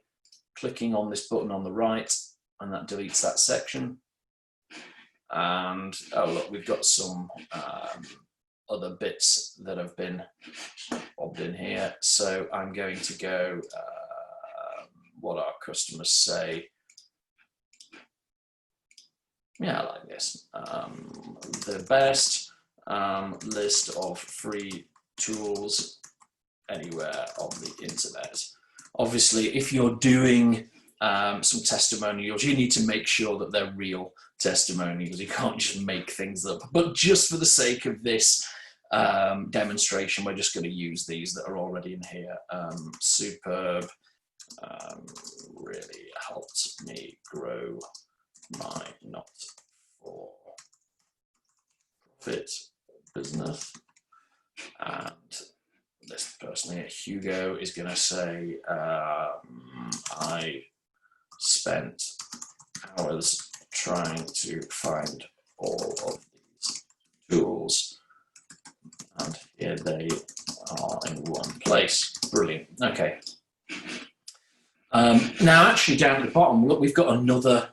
clicking on this button on the right, and that deletes that section. And oh look, we've got some other bits that have been bobbed in here. So I'm going to go what our customers say. Yeah, I like this. The best list of free tools anywhere on the internet. Obviously, if you're doing some testimonials, you need to make sure that they're real testimonials. You can't just make things up. But just for the sake of this demonstration, we're just going to use these that are already in here. Superb, really helped me grow my not-for-profit business. And this person here, Hugo, is going to say, I spent hours trying to find all of these tools, and here they are in one place. Brilliant. Okay. Now, actually, down at the bottom, look, we've got another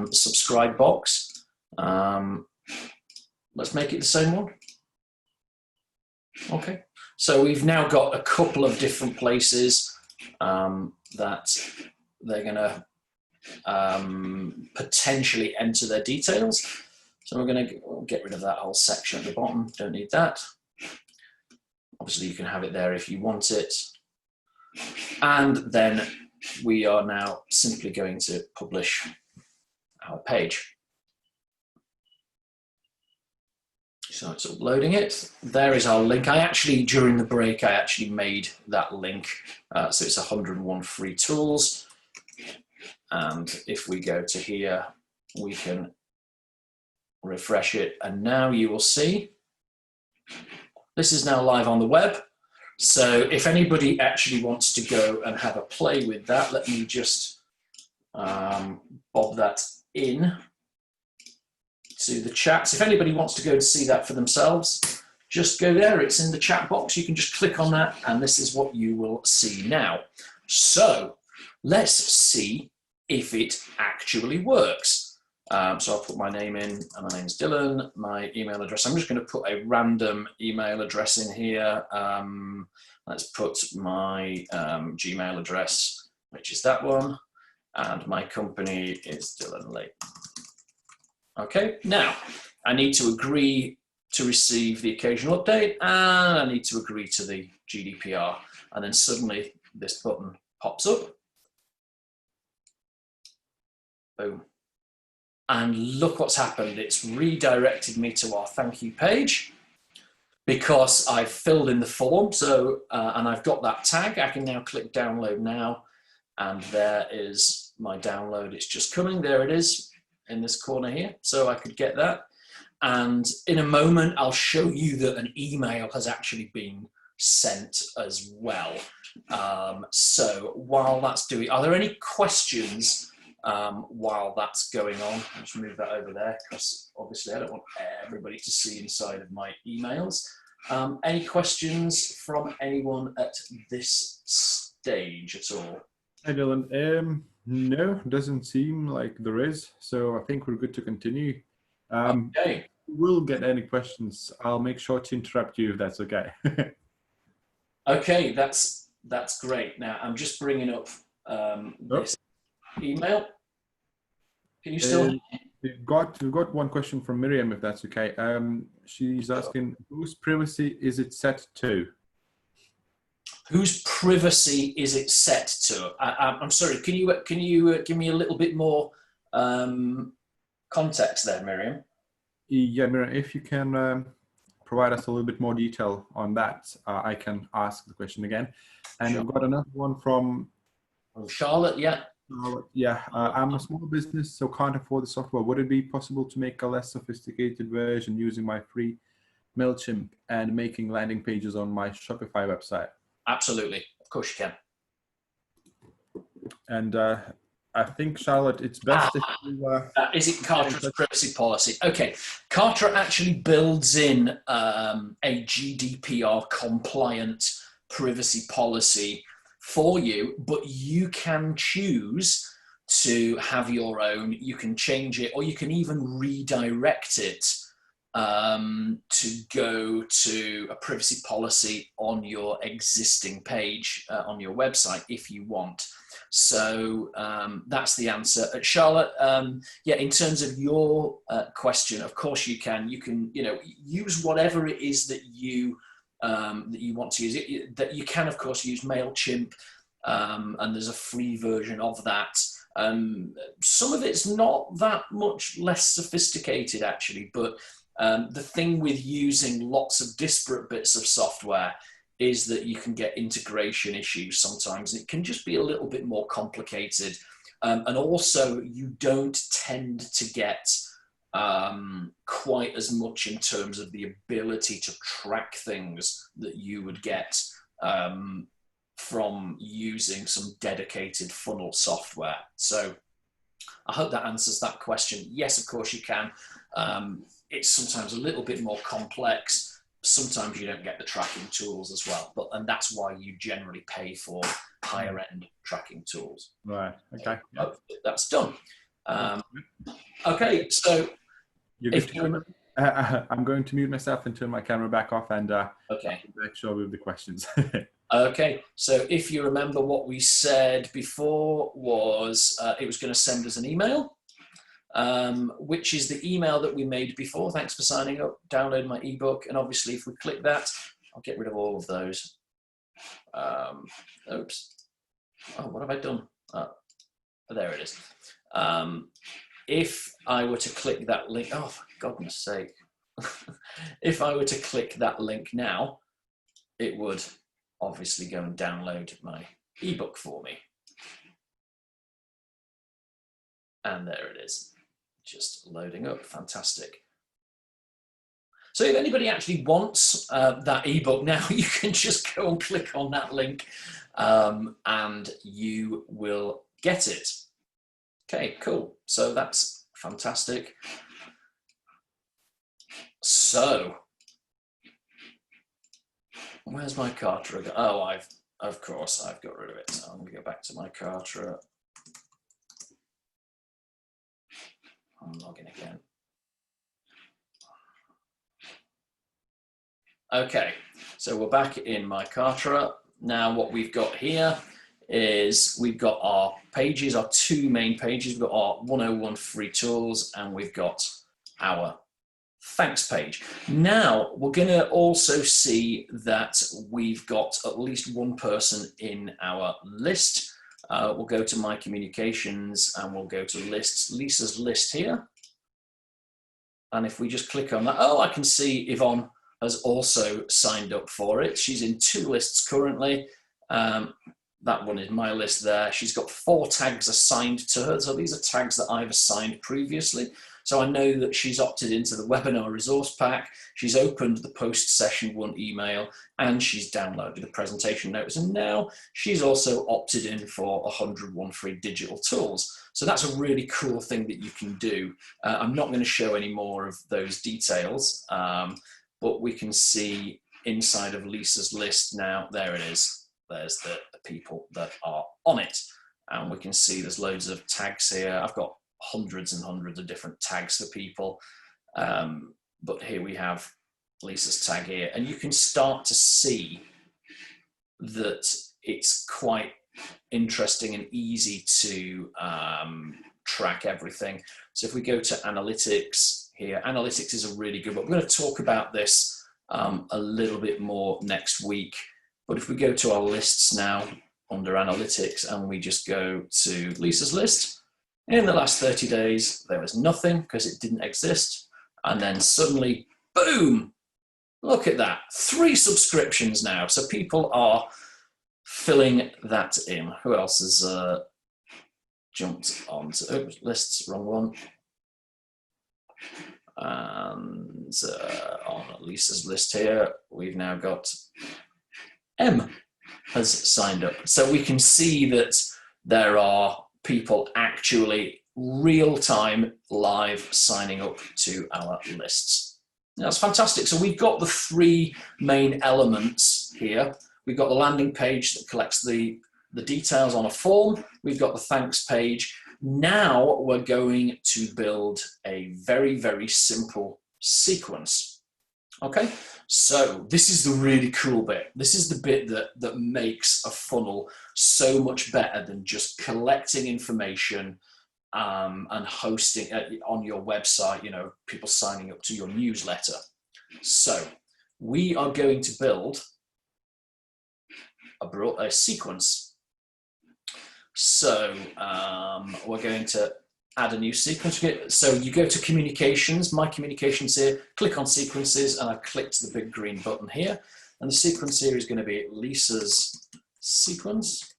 subscribe box. Let's make it the same one. Okay. So we've now got a couple of different places that they're going to potentially enter their details. So we're going to get rid of that whole section at the bottom. Don't need that. Obviously, you can have it there if you want it. And then we are now simply going to publish our page. So it's uploading it. There is our link. During the break, I actually made that link. So it's 101 free tools. And if we go to here, we can refresh it. And now you will see, this is now live on the web. So if anybody actually wants to go and have a play with that, let me just bob that in to the chat. So if anybody wants to go and see that for themselves, just go there. It's in the chat box. You can just click on that, and this is what you will see now. So let's see if it actually works. So I'll put my name in, and my name's Dylan, my email address. I'm just going to put a random email address in here. Let's put my Gmail address, which is that one, and my company is Dylan Lee. Okay, now I need to agree to receive the occasional update, and I need to agree to the GDPR, and then suddenly this button pops up. Boom. And look what's happened. It's redirected me to our thank you page because I've filled in the form. So, and I've got that tag. I can now click download now, and there is my download. It's just coming. There it is in this corner here. So I could get that. And in a moment, I'll show you that an email has actually been sent as well. So while that's doing, are there any questions while that's going on? I'll just move that over there because obviously I don't want everybody to see inside of my emails. Any questions from anyone at this stage at all? Hi Dylan. No, doesn't seem like there is. So I think we're good to continue. Okay. We'll get any questions. I'll make sure to interrupt you if that's okay. Okay, that's great. Now I'm just bringing up this email. Can you still? We've got one question from Miriam, if that's okay. She's asking, whose privacy is it set to? Whose privacy is it set to? I'm sorry. Can you give me a little bit more context there, Miriam? Yeah, Miriam, if you can provide us a little bit more detail on that, I can ask the question again. And Sure. we've got another one from Charlotte. Yeah. Yeah, I'm a small business, so can't afford the software. Would it be possible to make a less sophisticated version using my free MailChimp and making landing pages on my Shopify website? Absolutely. Of course you can. And I think, Charlotte, it's best if you... is it Kartra's privacy policy? Okay. Kartra actually builds in a GDPR compliant privacy policy for you, but you can choose to have your own. You can change it, or you can even redirect it to go to a privacy policy on your existing page on your website if you want. So that's the answer. Charlotte, yeah, in terms of your question, of course you can. You can, use whatever it is that you want to use. That you can, of course, use MailChimp, and there's a free version of that. Some of it's not that much less sophisticated, actually, but the thing with using lots of disparate bits of software is that you can get integration issues sometimes. It can just be a little bit more complicated. And also, you don't tend to get quite as much in terms of the ability to track things that you would get from using some dedicated funnel software. So I hope that answers that question. Yes, of course you can. It's sometimes a little bit more complex. Sometimes you don't get the tracking tools as well, and that's why you generally pay for higher end tracking tools. Right. Okay. Yeah. That's done. Okay, so I'm going to mute myself and turn my camera back off, and okay, make sure with the questions. Okay, so if you remember, what we said before was it was going to send us an email, which is the email that we made before. Thanks for signing up, download my ebook. And obviously if we click that, I'll get rid of all of those. Oops. Oh, what have I done? Oh, there it is. If I were to click that link, oh, for goodness sake. If I were to click that link now, it would obviously go and download my ebook for me. And there it is, just loading up. Fantastic. So if anybody actually wants that ebook now, you can just go and click on that link and you will get it. Okay, cool. So that's fantastic. So Where's my Kartra? Oh, of course, I've got rid of it. So I'm going to go back to my Kartra. I'm logging again. Okay, so we're back in my Kartra. Now what we've got here is we've got our pages, our two main pages. We've got our 101 free tools, and we've got our thanks page. Now we're going to also see that we've got at least one person in our list. We'll go to my communications and we'll go to lists, Lisa's list here. And if we just click on that, oh, I can see Yvonne has also signed up for it. She's in 2 lists currently. That one is my list there. She's got 4 tags assigned to her. So these are tags that I've assigned previously. So I know that she's opted into the webinar resource pack. She's opened the post session 1 email, and she's downloaded the presentation notes. And now she's also opted in for 101 free digital tools. So that's a really cool thing that you can do. I'm not going to show any more of those details, but we can see inside of Lisa's list now, there it is. There's the people that are on it. And we can see there's loads of tags here. I've got hundreds and hundreds of different tags for people. But here we have Lisa's tag here. And you can start to see that it's quite interesting and easy to track everything. So if we go to analytics here, analytics is a really good one. We're going to talk about this a little bit more next week. But if we go to our lists now under analytics and we just go to Lisa's list, in the last 30 days, there was nothing because it didn't exist. And then suddenly, boom, look at that, 3 subscriptions now. So people are filling that in. Who else has jumped onto, oops, lists, wrong one. And on Lisa's list here, we've now got M has signed up. So we can see that there are people actually real-time live signing up to our lists. That's fantastic. So we've got the 3 main elements here. We've got the landing page that collects the details on a form. We've got the thanks page. Now we're going to build a very, very simple sequence. Okay, so this is the really cool bit. This is the bit that makes a funnel so much better than just collecting information and hosting on your website, you know, people signing up to your newsletter. So we are going to build a sequence. So we're going to add a new sequence. So you go to communications, my communications here, click on sequences, and I clicked the big green button here. And the sequence here is going to be Lisa's sequence.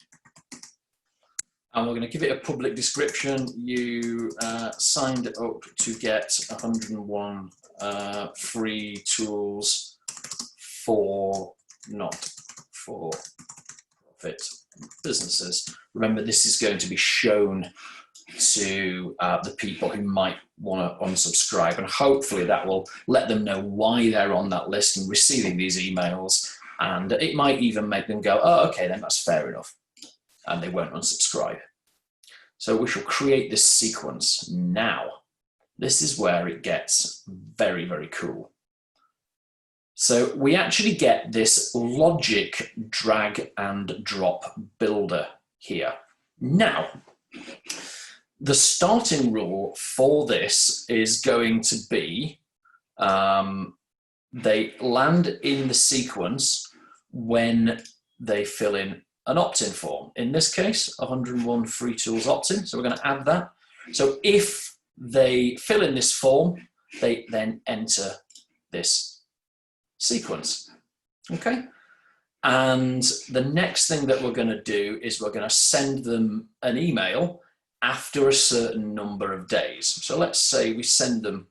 And we're going to give it a public description. You signed up to get 101 free tools for not-for-profit businesses. Remember, this is going to be shown to the people who might want to unsubscribe, and hopefully that will let them know why they're on that list and receiving these emails, and it might even make them go, oh, okay, then that's fair enough, and they won't unsubscribe. So we shall create this sequence now. This is where it gets very, very cool. So we actually get this logic drag and drop builder here. Now, the starting rule for this is going to be they land in the sequence when they fill in an opt-in form. In this case, 101 free tools opt-in. So we're going to add that. So if they fill in this form, they then enter this sequence. Okay. And the next thing that we're going to do is we're going to send them an email after a certain number of days. So let's say we send them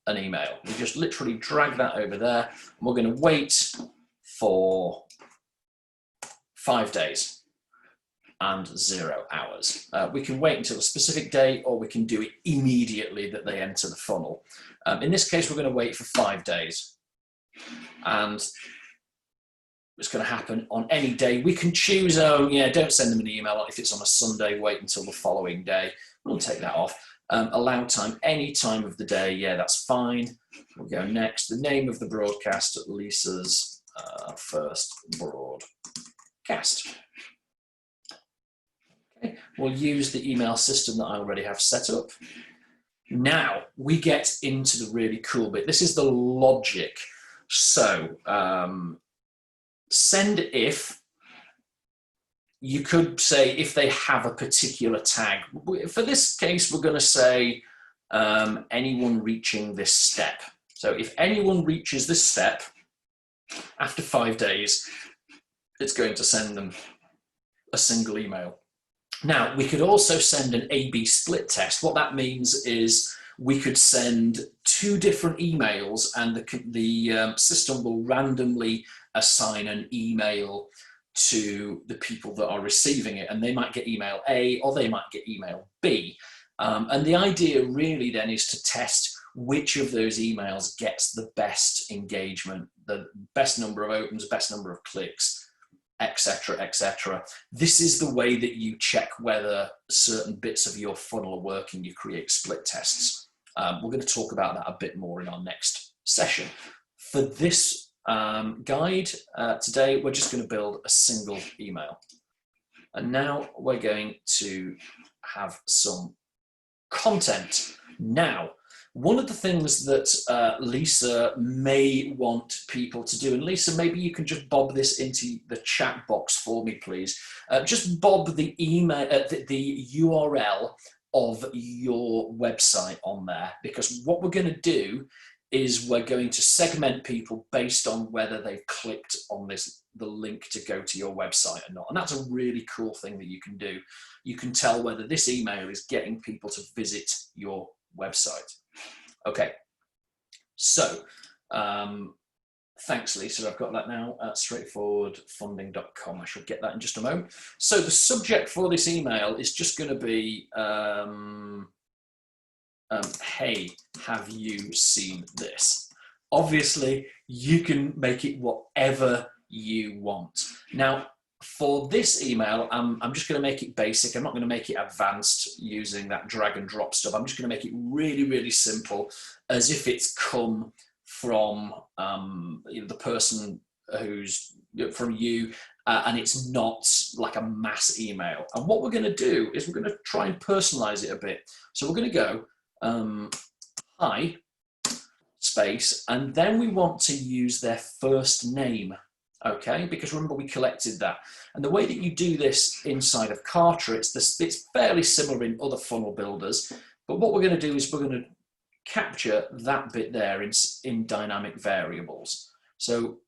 an email. We just literally drag that over there, and we're going to wait for 5 days and 0 hours. We can wait until a specific day, or we can do it immediately that they enter the funnel. In this case, we're going to wait for 5 days. And It's going to happen on any day. We can choose, oh yeah, don't send them an email if it's on a Sunday, wait until the following day. We'll take that off. Allow time, any time of the day, yeah, that's fine. We'll go next. The name of the broadcast, Lisa's first broadcast. Okay. We'll use the email system that I already have set up. Now we get into the really cool bit. This is the logic. So send if, you could say if they have a particular tag. For this case, we're going to say anyone reaching this step. So if anyone reaches this step after 5 days, it's going to send them a single email. Now, we could also send an A/B split test. What that means is we could send 2 different emails, and the system will randomly assign an email to the people that are receiving it, and they might get email A or they might get email B. And the idea really then is to test which of those emails gets the best engagement, the best number of opens, best number of clicks, etc., etc. This is the way that you check whether certain bits of your funnel are working. You create split tests. We're going to talk about that a bit more in our next session. For this guide today, we're just going to build a single email. And now we're going to have some content. Now, one of the things that Lisa may want people to do, and Lisa, maybe you can just bob this into the chat box for me, please. Just bob the email, the URL of your website on there, because what we're going to do is we're going to segment people based on whether they've clicked on the link to go to your website or not. And that's a really cool thing that you can do. You can tell whether this email is getting people to visit your website. Okay, so thanks, Lisa. I've got that now at straightforwardfunding.com. I shall get that in just a moment. So the subject for this email is just going to be, hey, have you seen this? Obviously, you can make it whatever you want. Now, for this email, I'm just going to make it basic. I'm not going to make it advanced using that drag and drop stuff. I'm just going to make it really, really simple, as if it's come from the person who's from you, and it's not like a mass email. And what we're going to do is we're going to try and personalize it a bit. So we're going to go hi space, and then we want to use their first name. Okay, because remember we collected that. And the way that you do this inside of Kartra, it's fairly similar in other funnel builders, but what we're going to do is we're going to capture that bit there in dynamic variables. So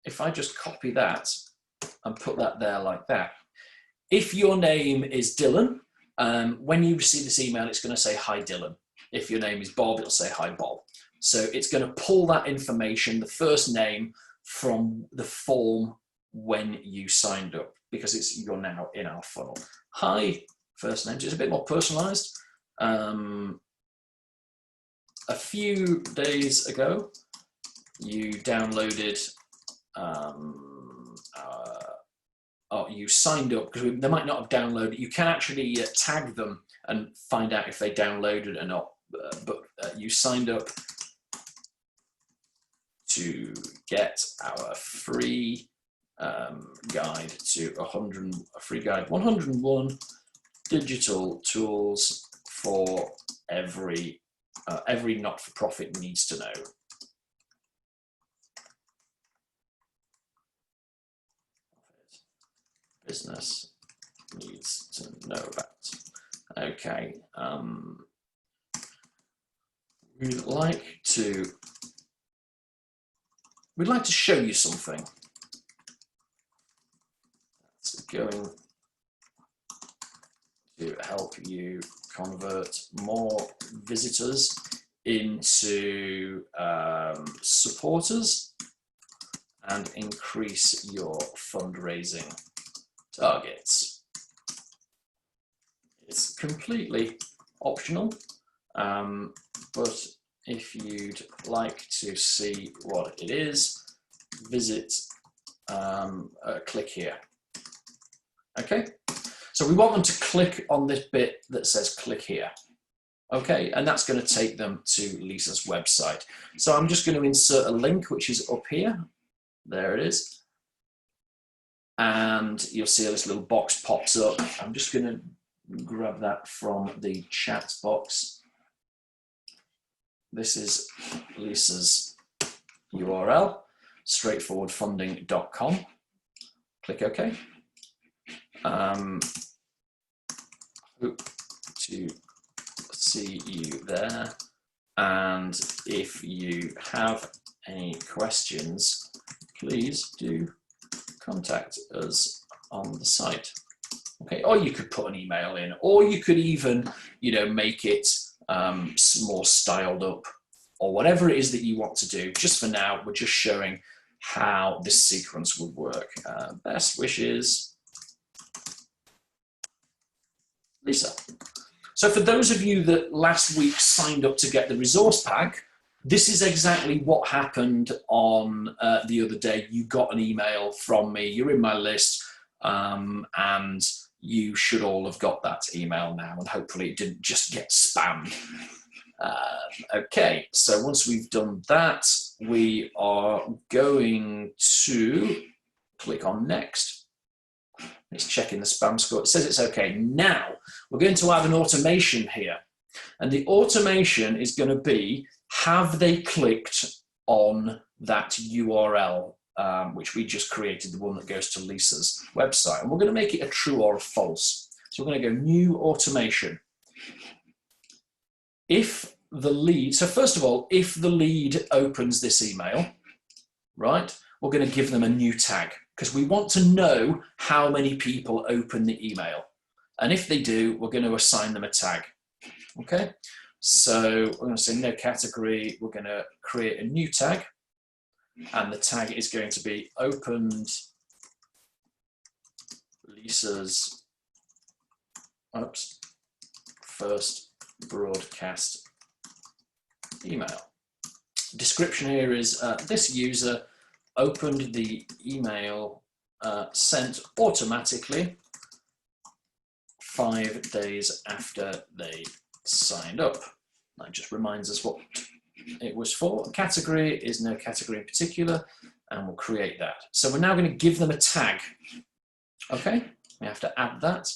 if I just copy that and put that there like that, if your name is Dylan, when you receive this email, it's going to say, hi Dylan. If your name is Bob, it'll say, hi Bob. So it's going to pull that information, the first name, from the form when you signed up, because you're now in our funnel. Hi, first name, it's a bit more personalized. A few days ago, you downloaded, you signed up, because they might not have downloaded. You can actually tag them and find out if they downloaded or not, but you signed up to get our free guide to 101 digital tools for every not-for-profit needs to know. Business needs to know about. Okay, we'd like to show you something that's going to help you convert more visitors into supporters and increase your fundraising targets. It's completely optional, but if you'd like to see what it is, visit click here. Okay, so we want them to click on this bit that says click here. Okay, and that's going to take them to Lisa's website. So I'm just going to insert a link, which is up here. There it is. And you'll see this little box pops up. I'm just going to grab that from the chat box. This is Lisa's URL, straightforwardfunding.com. Click OK. Hope to see you there. And if you have any questions, please do contact us on the site. Okay, or you could put an email in, or you could even, you know, make it more styled up, or whatever it is that you want to do. Just for now, we're just showing how this sequence would work. Best wishes, Lisa. So for those of you that last week signed up to get the resource pack, this is exactly what happened on the other day. You got an email from me, you're in my list, and you should all have got that email now, and hopefully it didn't just get spammed. Okay, so once we've done that, we are going to click on next. It's checking the spam score. It says it's okay. Now, we're going to add an automation here. And the automation is going to be, have they clicked on that URL, which we just created, the one that goes to Lisa's website. And we're going to make it a true or a false. So we're going to go new automation. If the lead, so first of all, if the lead opens this email, right, we're going to give them a new tag, because we want to know how many people open the email. And if they do, we're going to assign them a tag. Okay, so we're going to say no category, we're going to create a new tag, and the tag is going to be opened Lisa's first broadcast email. Description here is this user opened the email sent automatically 5 days after they signed up. That just reminds us what it was for. Category is no category in particular, and we'll create that. So we're now going to give them a tag. Okay, we have to add that.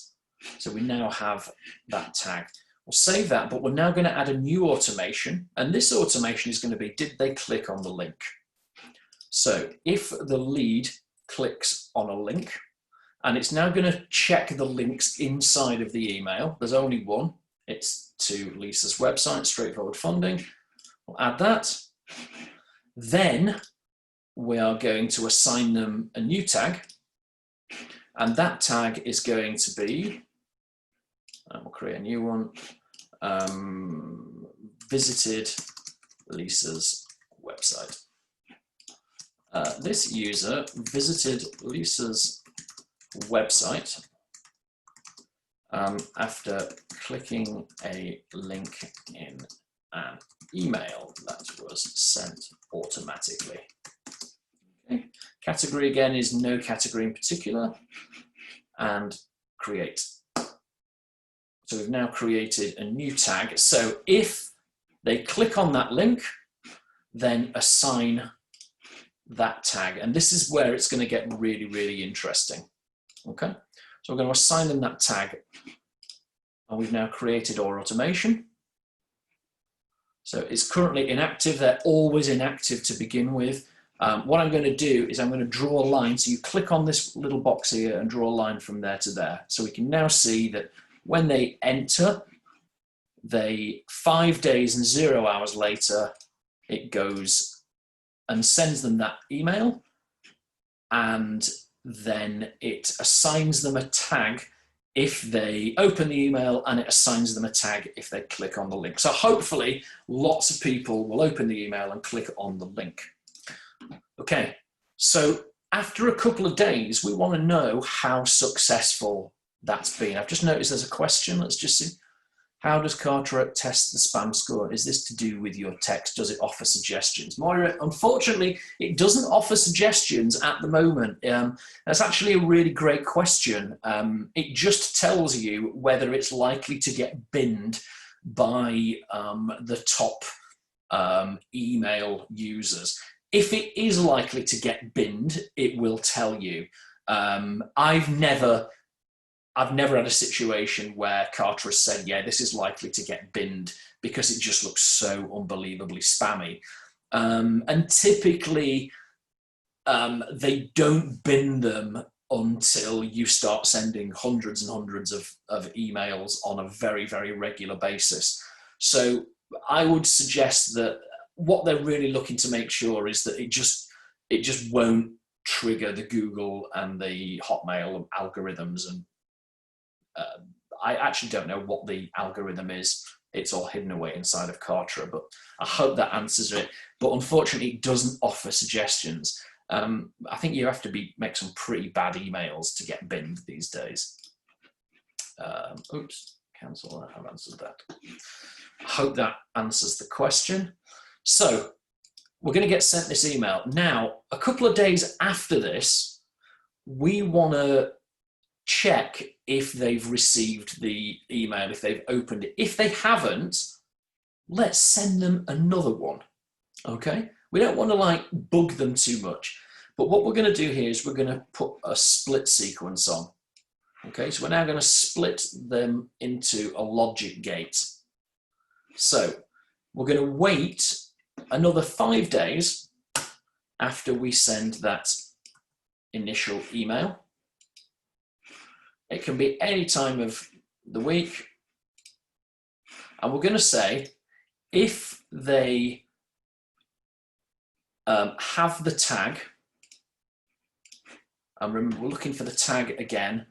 So we now have that tag. We'll save that, but we're now going to add a new automation, and this automation is going to be, did they click on the link? So if the lead clicks on a link, and it's now going to check the links inside of the email. There's only one. It's to Lisa's website, Straightforward Funding. We'll add that. Then we are going to assign them a new tag, and that tag is going to be, we'll create a new one, visited Lisa's website. This user visited Lisa's website after clicking a link in an email that was sent automatically. Okay. Category again is no category in particular, and create. So we've now created a new tag. So if they click on that link, then assign that tag. And this is where it's going to get really, really interesting. Okay, so we're going to assign them that tag. And we've now created our automation. So it's currently inactive. They're always inactive to begin with. What I'm going to do is I'm going to draw a line. So you click on this little box here and draw a line from there to there. So we can now see that when they enter, 5 days and 0 hours later, it goes and sends them that email, and then it assigns them a tag if they open the email, and it assigns them a tag if they click on the link. So hopefully lots of people will open the email and click on the link. Okay, so after a couple of days, we want to know how successful that's been. I've just noticed there's a question. Let's just see. How does Kartra test the spam score? Is this to do with your text? Does it offer suggestions? Moira, unfortunately, it doesn't offer suggestions at the moment. That's actually a really great question. It just tells you whether it's likely to get binned by the top email users. If it is likely to get binned, it will tell you. I've never had a situation where Kartra has said, yeah, this is likely to get binned because it just looks so unbelievably spammy. And typically, they don't bin them until you start sending hundreds and hundreds of emails on a very, very regular basis. So I would suggest that what they're really looking to make sure is that it just won't trigger the Google and the Hotmail algorithms. And I actually don't know what the algorithm is. It's all hidden away inside of Kartra, but I hope that answers it. But unfortunately, it doesn't offer suggestions. I think you have to make some pretty bad emails to get binned these days. Oops, cancel that. I've answered that. I hope that answers the question. So we're going to get sent this email. Now, a couple of days after this, we want to check if they've received the email, if they've opened it. If they haven't, let's send them another one, okay? We don't want to like bug them too much, but what we're going to do here is we're going to put a split sequence on, okay? So we're now going to split them into a logic gate. So we're going to wait another 5 days after we send that initial email. It can be any time of the week. And we're going to say, if they have the tag, and remember, we're looking for the tag again,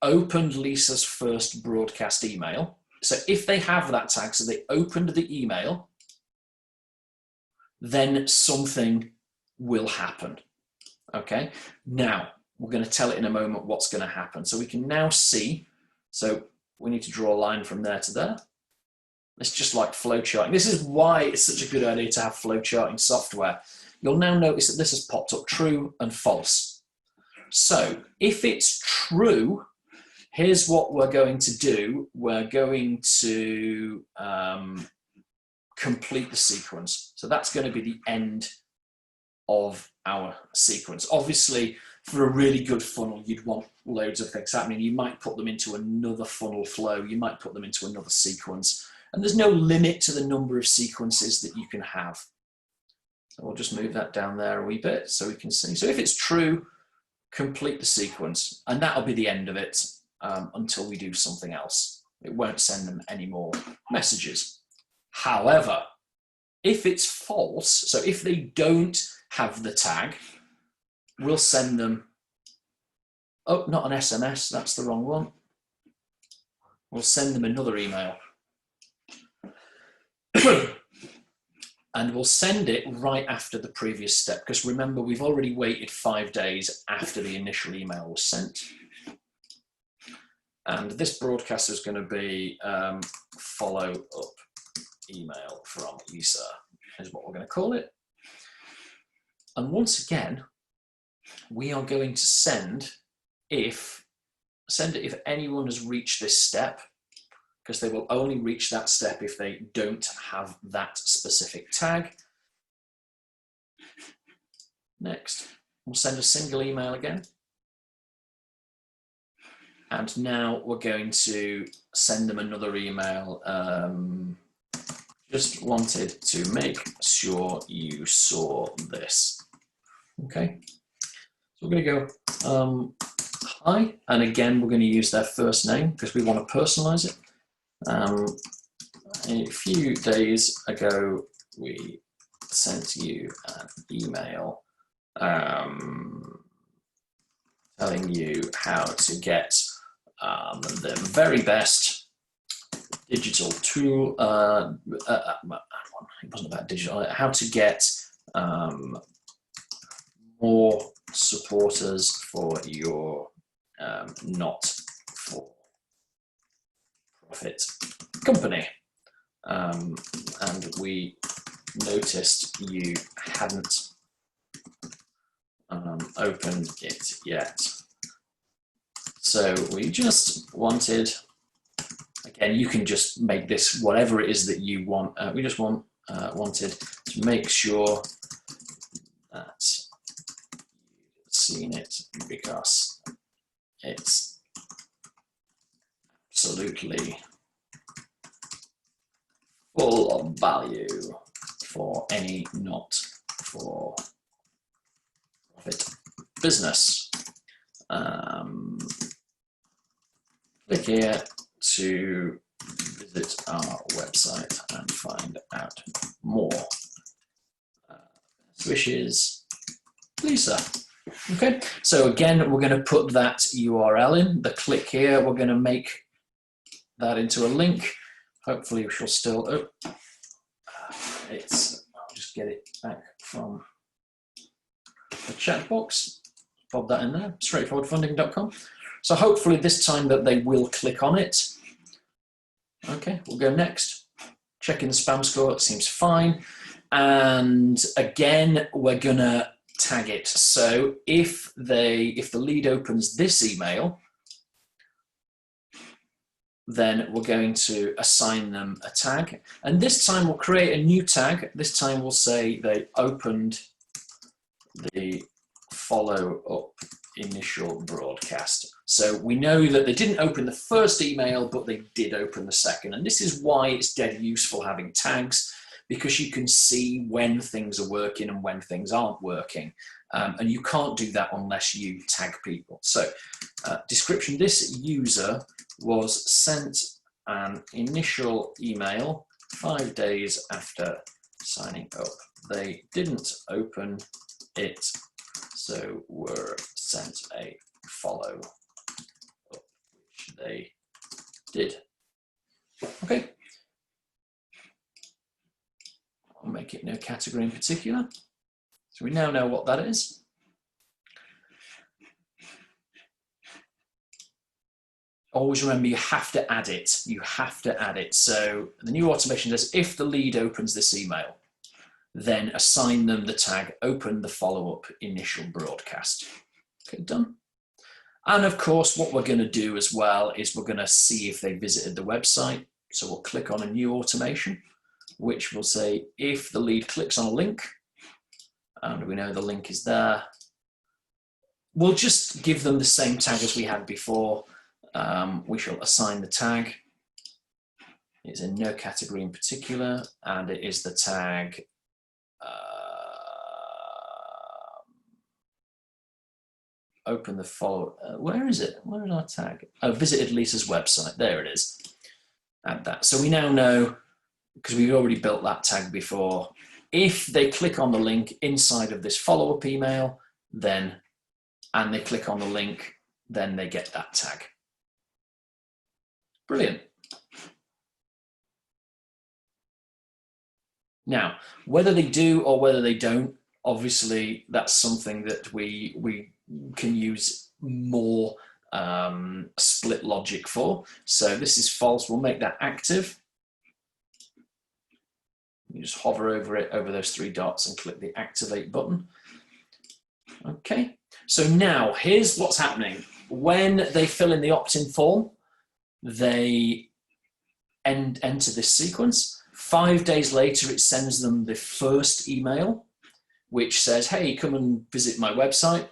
opened Lisa's first broadcast email. So if they have that tag, so they opened the email, then something will happen, okay? Now, we're going to tell it in a moment what's going to happen. So we can now see, so we need to draw a line from there to there. It's just like flowcharting. This is why it's such a good idea to have flowcharting software. You'll now notice that this has popped up true and false. So if it's true, here's what we're going to do. We're going to complete the sequence. So that's going to be the end of our sequence. Obviously, for a really good funnel, you'd want loads of things happening. You might put them into another funnel flow. You might put them into another sequence. And there's no limit to the number of sequences that you can have. So we'll just move that down there a wee bit so we can see. So if it's true, complete the sequence. And that'll be the end of it until we do something else. It won't send them any more messages. However, if it's false, so if they don't have the tag, we'll send them, oh, not an SMS, that's the wrong one. We'll send them another email. And we'll send it right after the previous step, because remember, we've already waited 5 days after the initial email was sent. And this broadcast is going to be follow-up email from Lisa, is what we're going to call it. And once again, we are going to send it if anyone has reached this step, because they will only reach that step if they don't have that specific tag. Next, we'll send a single email again. And now we're going to send them another email. Just wanted to make sure you saw this. Okay, so we're going to go hi, and again we're going to use their first name because we want to personalize it. A few days ago we sent you an email telling you how to get the very best digital tool, it wasn't about digital, how to get more supporters for your not for for-profit company. And we noticed you hadn't opened it yet. So we just wanted, again, you can just make this whatever it is that you want. We just wanted to make sure that you've seen it, because it's absolutely full of value for any not-for-profit business. Click here to visit our website and find out more. Best wishes, Lisa. Okay, so again, we're going to put that URL in. The click here, we're going to make that into a link. Hopefully, we shall still. Oh, I'll just get it back from the chat box. Bob that in there. Straightforwardfunding.com. So hopefully this time that they will click on it. Okay, we'll go next. Check in the spam score, it seems fine. And again, we're gonna tag it. So if the lead opens this email, then we're going to assign them a tag. And this time we'll create a new tag. This time we'll say they opened the follow-up initial broadcast. So we know that they didn't open the first email, but they did open the second. And this is why it's dead useful having tags, because you can see when things are working and when things aren't working. And you can't do that unless you tag people. So description, this user was sent an initial email 5 days after signing up. They didn't open it, so were sent a follow-up, which they did. Okay. I'll make it no category in particular. So we now know what that is. Always remember, you have to add it. You have to add it. So the new automation says, if the lead opens this email, then assign them the tag, open the follow-up initial broadcast. Okay, done. And of course, what we're going to do as well is we're going to see if they visited the website. So we'll click on a new automation, which will say if the lead clicks on a link, and we know the link is there, we'll just give them the same tag as we had before. We shall assign the tag. It's in no category in particular, and it is the tag open the follow. Where is it? Where is our tag? Oh, visited Lisa's website. There it is. Add that. So we now know, because we've already built that tag before, if they click on the link inside of this follow-up email, then, and they click on the link, then they get that tag. Brilliant. Now, whether they do or whether they don't, obviously that's something that we can use more split logic for. So this is false, we'll make that active. You just hover over it, over those three dots, and click the activate button. Okay, so now here's what's happening. When they fill in the opt-in form, they enter this sequence. 5 days later, it sends them the first email, which says, hey, come and visit my website.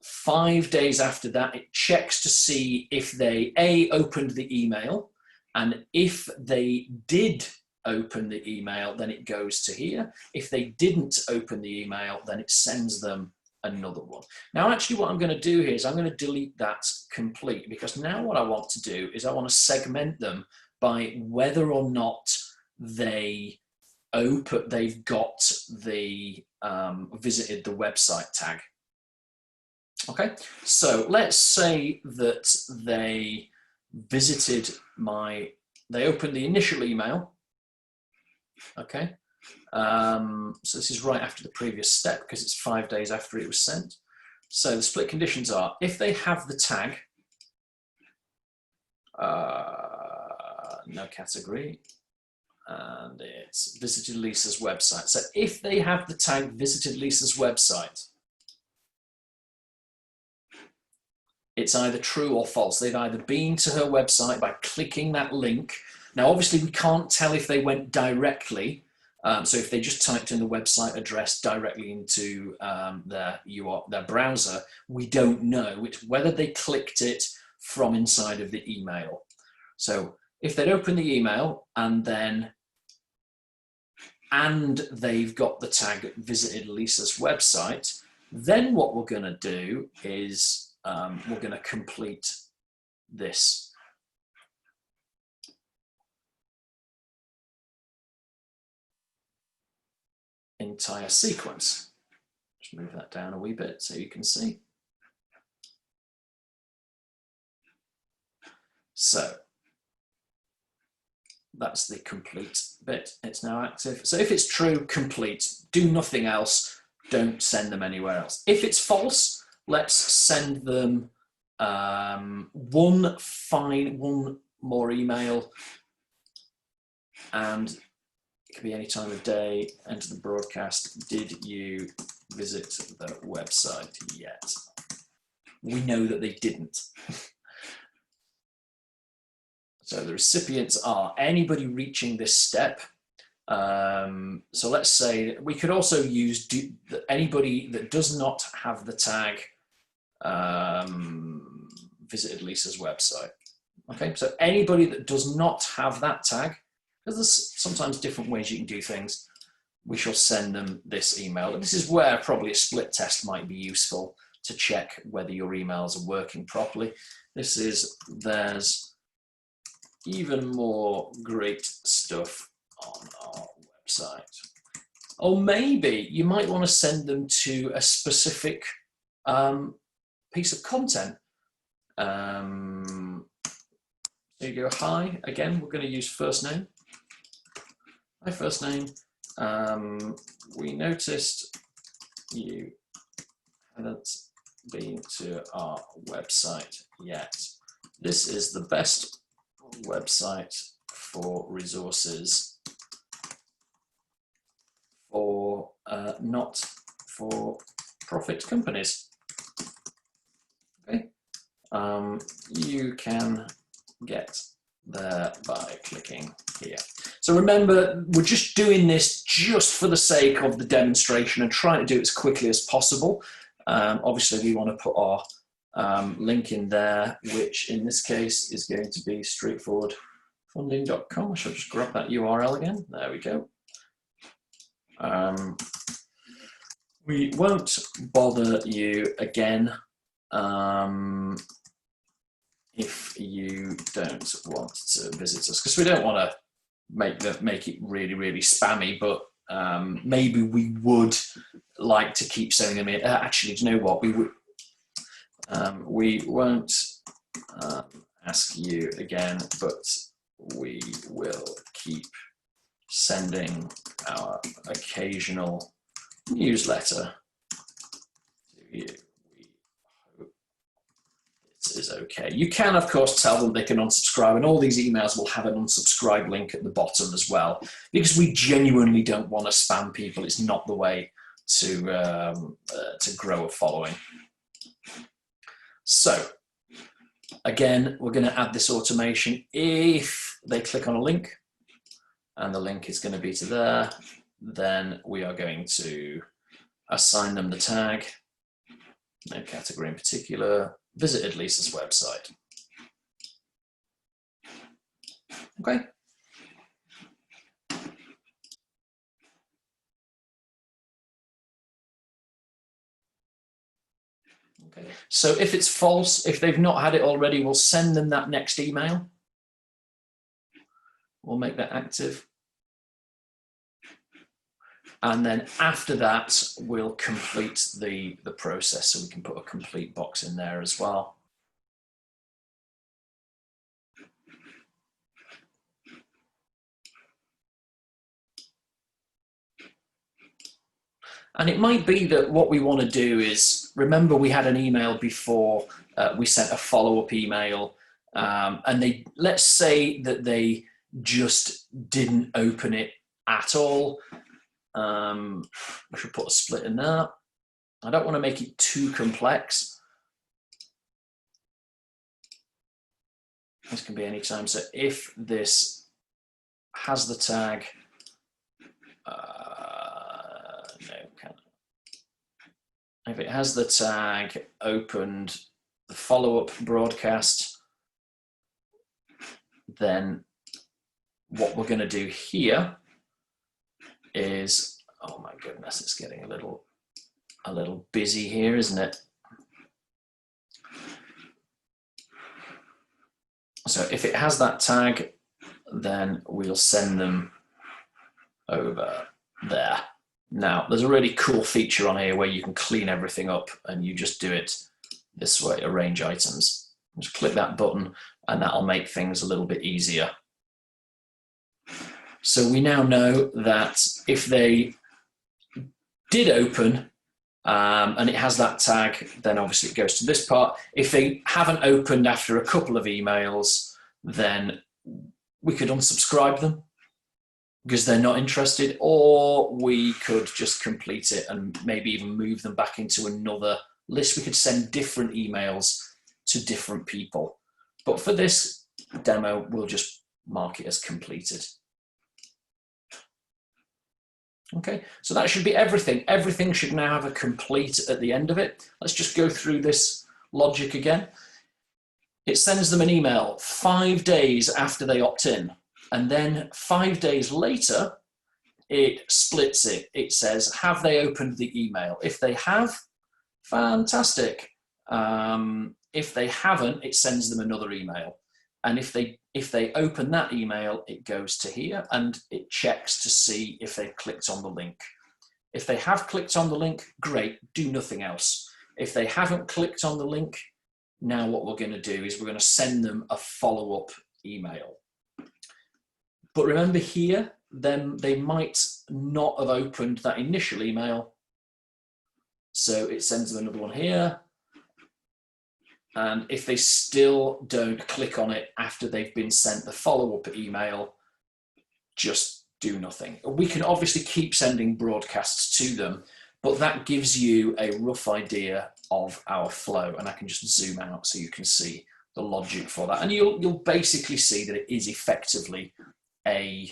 5 days after that, it checks to see if they, A, opened the email, and if they did open the email, then it goes to here. If they didn't open the email, then it sends them another one. Now, actually, what I'm going to do here is I'm going to delete that complete, because now what I want to do is I want to segment them by whether or not they've got the visited the website tag. Okay, so let's say that they visited they opened the initial email. Okay, so this is right after the previous step because it's 5 days after it was sent. So the split conditions are, if they have the tag, no category, and it's visited Lisa's website. So if they have the tag visited Lisa's website, it's either true or false. They've either been to her website by clicking that link. Now, obviously, we can't tell if they went directly. So if they just typed in the website address directly into their browser, we don't know whether they clicked it from inside of the email. So if they'd open the email and they've got the tag visited Lisa's website, then what we're going to do is we're going to complete this. Entire sequence. Just move that down a wee bit so you can see. So that's the complete bit. It's now active. So if it's true, complete. Do nothing else. Don't send them anywhere else. If it's false, let's send them one more email, and it could be any time of day. Enter the broadcast. Did you visit the website yet? We know that they didn't. So the recipients are anybody reaching this step. So let's say we could also use anybody that does not have the tag visited Lisa's website. Okay, so anybody that does not have that tag, because there's sometimes different ways you can do things, we shall send them this email. And this is where probably a split test might be useful to check whether your emails are working properly. There's even more great stuff on our website. Or maybe you might want to send them to a specific piece of content. So you go, hi, again, we're going to use first name. Hi, first name. We noticed you haven't been to our website yet. This is the best website for resources for not-for-profit companies. Okay, you can get there by clicking here. So remember, we're just doing this just for the sake of the demonstration and trying to do it as quickly as possible. Obviously, we want to put our link in there, which in this case is going to be straightforwardfunding.com. I shall just grab that URL again. There we go. We won't bother you again if you don't want to visit us, because we don't want to make it really, really spammy, but maybe we would like to keep sending them in. Actually, do you know what? We won't ask you again, but we will keep sending our occasional newsletter to you. We hope it is okay. You can, of course, tell them they can unsubscribe, and all these emails will have an unsubscribe link at the bottom as well, because we genuinely don't want to spam people. It's not the way to grow a following. So again, we're going to add this automation. If they click on a link and the link is going to be to there, then we are going to assign them the tag, no category in particular, visited Lisa's website. Okay. Okay. So if it's false, if they've not had it already, we'll send them that next email. We'll make that active. And then after that, we'll complete the process. So we can put a complete box in there as well. And it might be that what we want to do is, remember we had an email before, we sent a follow-up email, and let's say that they just didn't open it at all. We should put a split in there. I don't want to make it too complex. This can be any time. So if this has the tag, if it has the tag opened, the follow-up broadcast, then what we're going to do here is, oh my goodness, it's getting a little busy here, isn't it? So if it has that tag, then we'll send them over there. Now, there's a really cool feature on here where you can clean everything up, and you just do it this way, arrange items. Just click that button and that'll make things a little bit easier. So we now know that if they did open and it has that tag, then obviously it goes to this part. If they haven't opened after a couple of emails, then we could unsubscribe them because they're not interested, or we could just complete it and maybe even move them back into another list. We could send different emails to different people. But for this demo, we'll just mark it as completed. Okay, so that should be everything. Everything should now have a complete at the end of it. Let's just go through this logic again. It sends them an email 5 days after they opt in. And then 5 days later, it splits it. It says, have they opened the email? If they have, fantastic. If they haven't, it sends them another email. And if they open that email, it goes to here and it checks to see if they've clicked on the link. If they have clicked on the link, great, do nothing else. If they haven't clicked on the link, now what we're going to do is we're going to send them a follow-up email. But remember here, then they might not have opened that initial email. So it sends them another one here. And if they still don't click on it after they've been sent the follow-up email, just do nothing. We can obviously keep sending broadcasts to them, but that gives you a rough idea of our flow. And I can just zoom out so you can see the logic for that. And you'll basically see that it is effectively a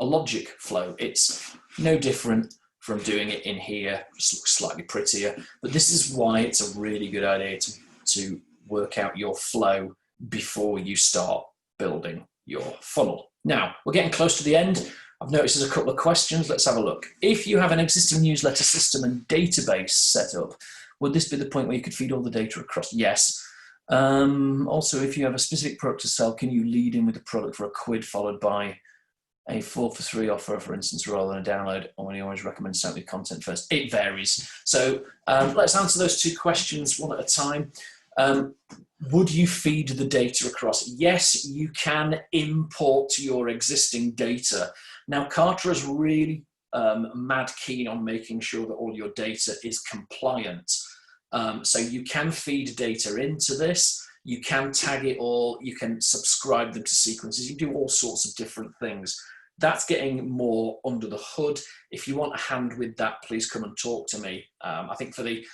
logic flow. It's no different from doing it in here, just looks slightly prettier. But this is why it's a really good idea to work out your flow before you start building your funnel. Now, we're getting close to the end. I've noticed there's a couple of questions. Let's have a look. If you have an existing newsletter system and database set up, would this be the point where you could feed all the data across? Yes. Also, if you have a specific product to sell, can you lead in with the product for a quid followed by a 4 for 3 offer, for instance, rather than a download, or when you always recommend starting with content first? It varies. So let's answer those two questions one at a time. Would you feed the data across? Yes, you can import your existing data. Now, Carter is really mad keen on making sure that all your data is compliant. So you can feed data into this. You can tag it all. You can subscribe them to sequences. You can do all sorts of different things. That's getting more under the hood. If you want a hand with that, please come and talk to me. I think for the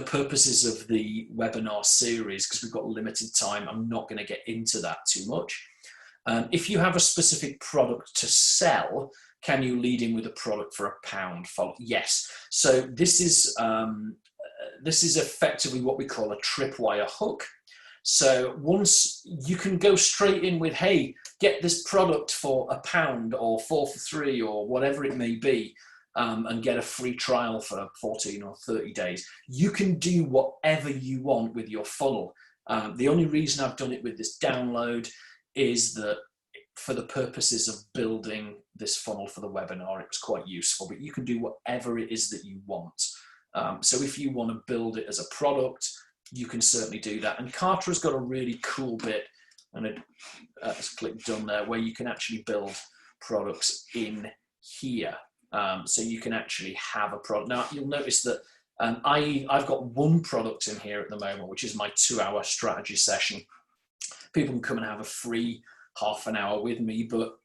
purposes of the webinar series, because we've got limited time, I'm not going to get into that too much. If you have a specific product to sell, can you lead in with a product for £1? Yes. So this is effectively what we call a tripwire hook. So once you can go straight in with, hey, get this product for £1 or 4 for 3 or whatever it may be, and get a free trial for 14 or 30 days. You can do whatever you want with your funnel. The only reason I've done it with this download is that for the purposes of building this funnel for the webinar, it was quite useful, but you can do whatever it is that you want. So if you want to build it as a product, you can certainly do that. And Carter has got a really cool bit, and let's click done there, where you can actually build products in here. So you can actually have a product. Now, you'll notice that I've got one product in here at the moment, which is my 2-hour strategy session. People can come and have a free half an hour with me, but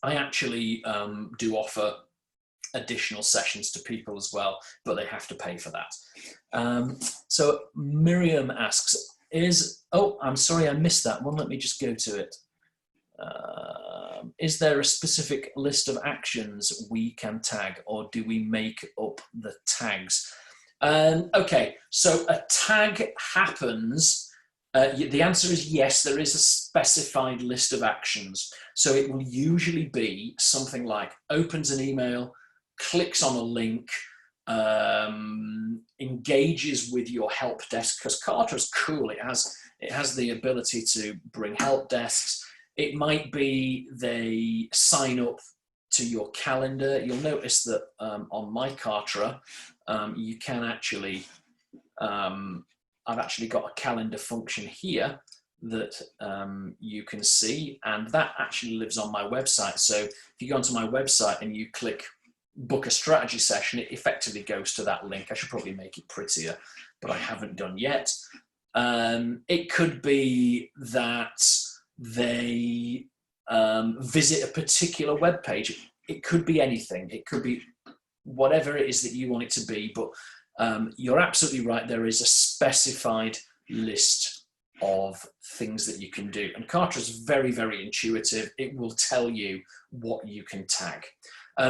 I actually do offer additional sessions to people as well, but they have to pay for that. So Miriam asks, oh, I'm sorry, I missed that one. Let me just go to it. Is there a specific list of actions we can tag, or do we make up the tags? Okay, so a tag happens. The answer is yes, there is a specified list of actions. So it will usually be something like opens an email, clicks on a link, engages with your help desk, because Carter is cool. It has the ability to bring help desks. It might be they sign up to your calendar. You'll notice that on my Carter, you can actually, I've actually got a calendar function here that you can see, and that actually lives on my website. So if you go onto my website and you click book a strategy session, it effectively goes to that link. I should probably make it prettier, but I haven't done yet. It could be that they visit a particular web page. It could be anything. It could be whatever it is that you want it to be, but you're absolutely right. There is a specified list of things that you can do. And Carter is very, very intuitive. It will tell you what you can tag.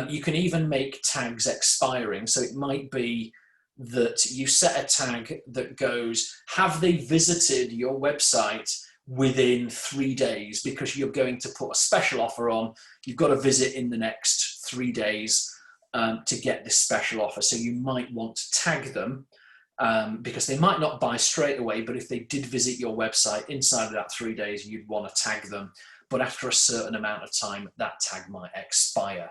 You can even make tags expiring. So it might be that you set a tag that goes, have they visited your website within 3 days, because you're going to put a special offer on. You've got to visit in the next 3 days to get this special offer. So you might want to tag them because they might not buy straight away, but if they did visit your website inside of that 3 days, you'd want to tag them. But after a certain amount of time, that tag might expire.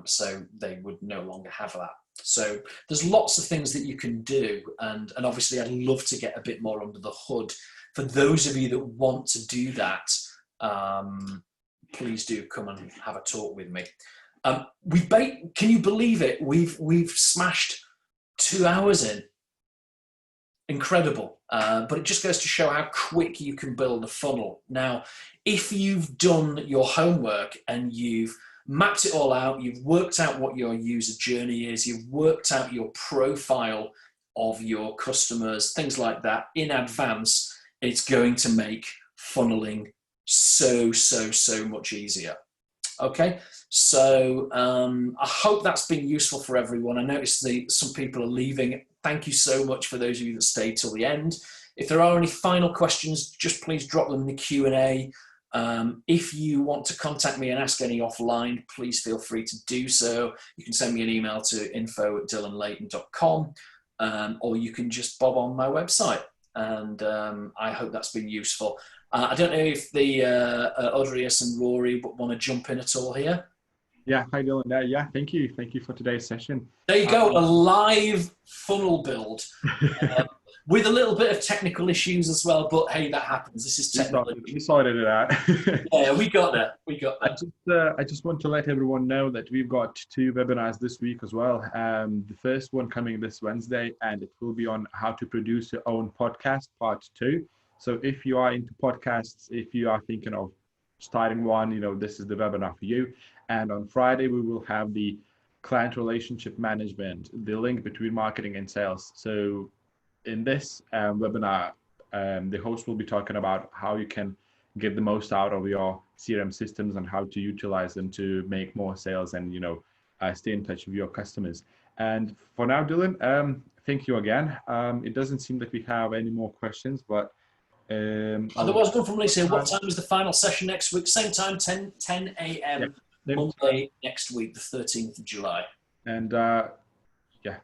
So they would no longer have that. So there's lots of things that you can do. And obviously I'd love to get a bit more under the hood. For those of you that want to do that, please do come and have a talk with me. Can you believe it? We've smashed 2 hours in. Incredible. But it just goes to show how quick you can build a funnel. Now, if you've done your homework and you've mapped it all out, you've worked out what your user journey is, you've worked out your profile of your customers, things like that in advance, it's going to make funneling so much easier. Okay, so I hope that's been useful for everyone. I noticed some people are leaving. Thank you so much for those of you that stayed till the end. If there are any final questions, just please drop them in the Q&A. If you want to contact me and ask any offline, please feel free to do so. You can send me an email to info@dylanlayton.com, or you can just bob on my website. And I hope that's been useful. I don't know if the Odrius and Rory want to jump in at all here. Yeah, hi Dylan. Yeah, thank you for today's session. There you go, a live funnel build. With a little bit of technical issues as well, but hey, that happens. This is technical. We sorted it out. Yeah, we got that. I just want to let everyone know that we've got 2 webinars this week as well. The first one coming this Wednesday, and it will be on how to produce your own podcast, part 2. So if you are into podcasts, if you are thinking of starting one, this is the webinar for you. And on Friday, we will have the client relationship management, the link between marketing and sales. So in this webinar, the host will be talking about how you can get the most out of your CRM systems and how to utilize them to make more sales and, stay in touch with your customers. And for now, Dylan, thank you again. It doesn't seem that we have any more questions, but there was one from Lisa. What time is the final session next week? Same time, 10 a.m. Monday next week, the 13th of July. And yeah.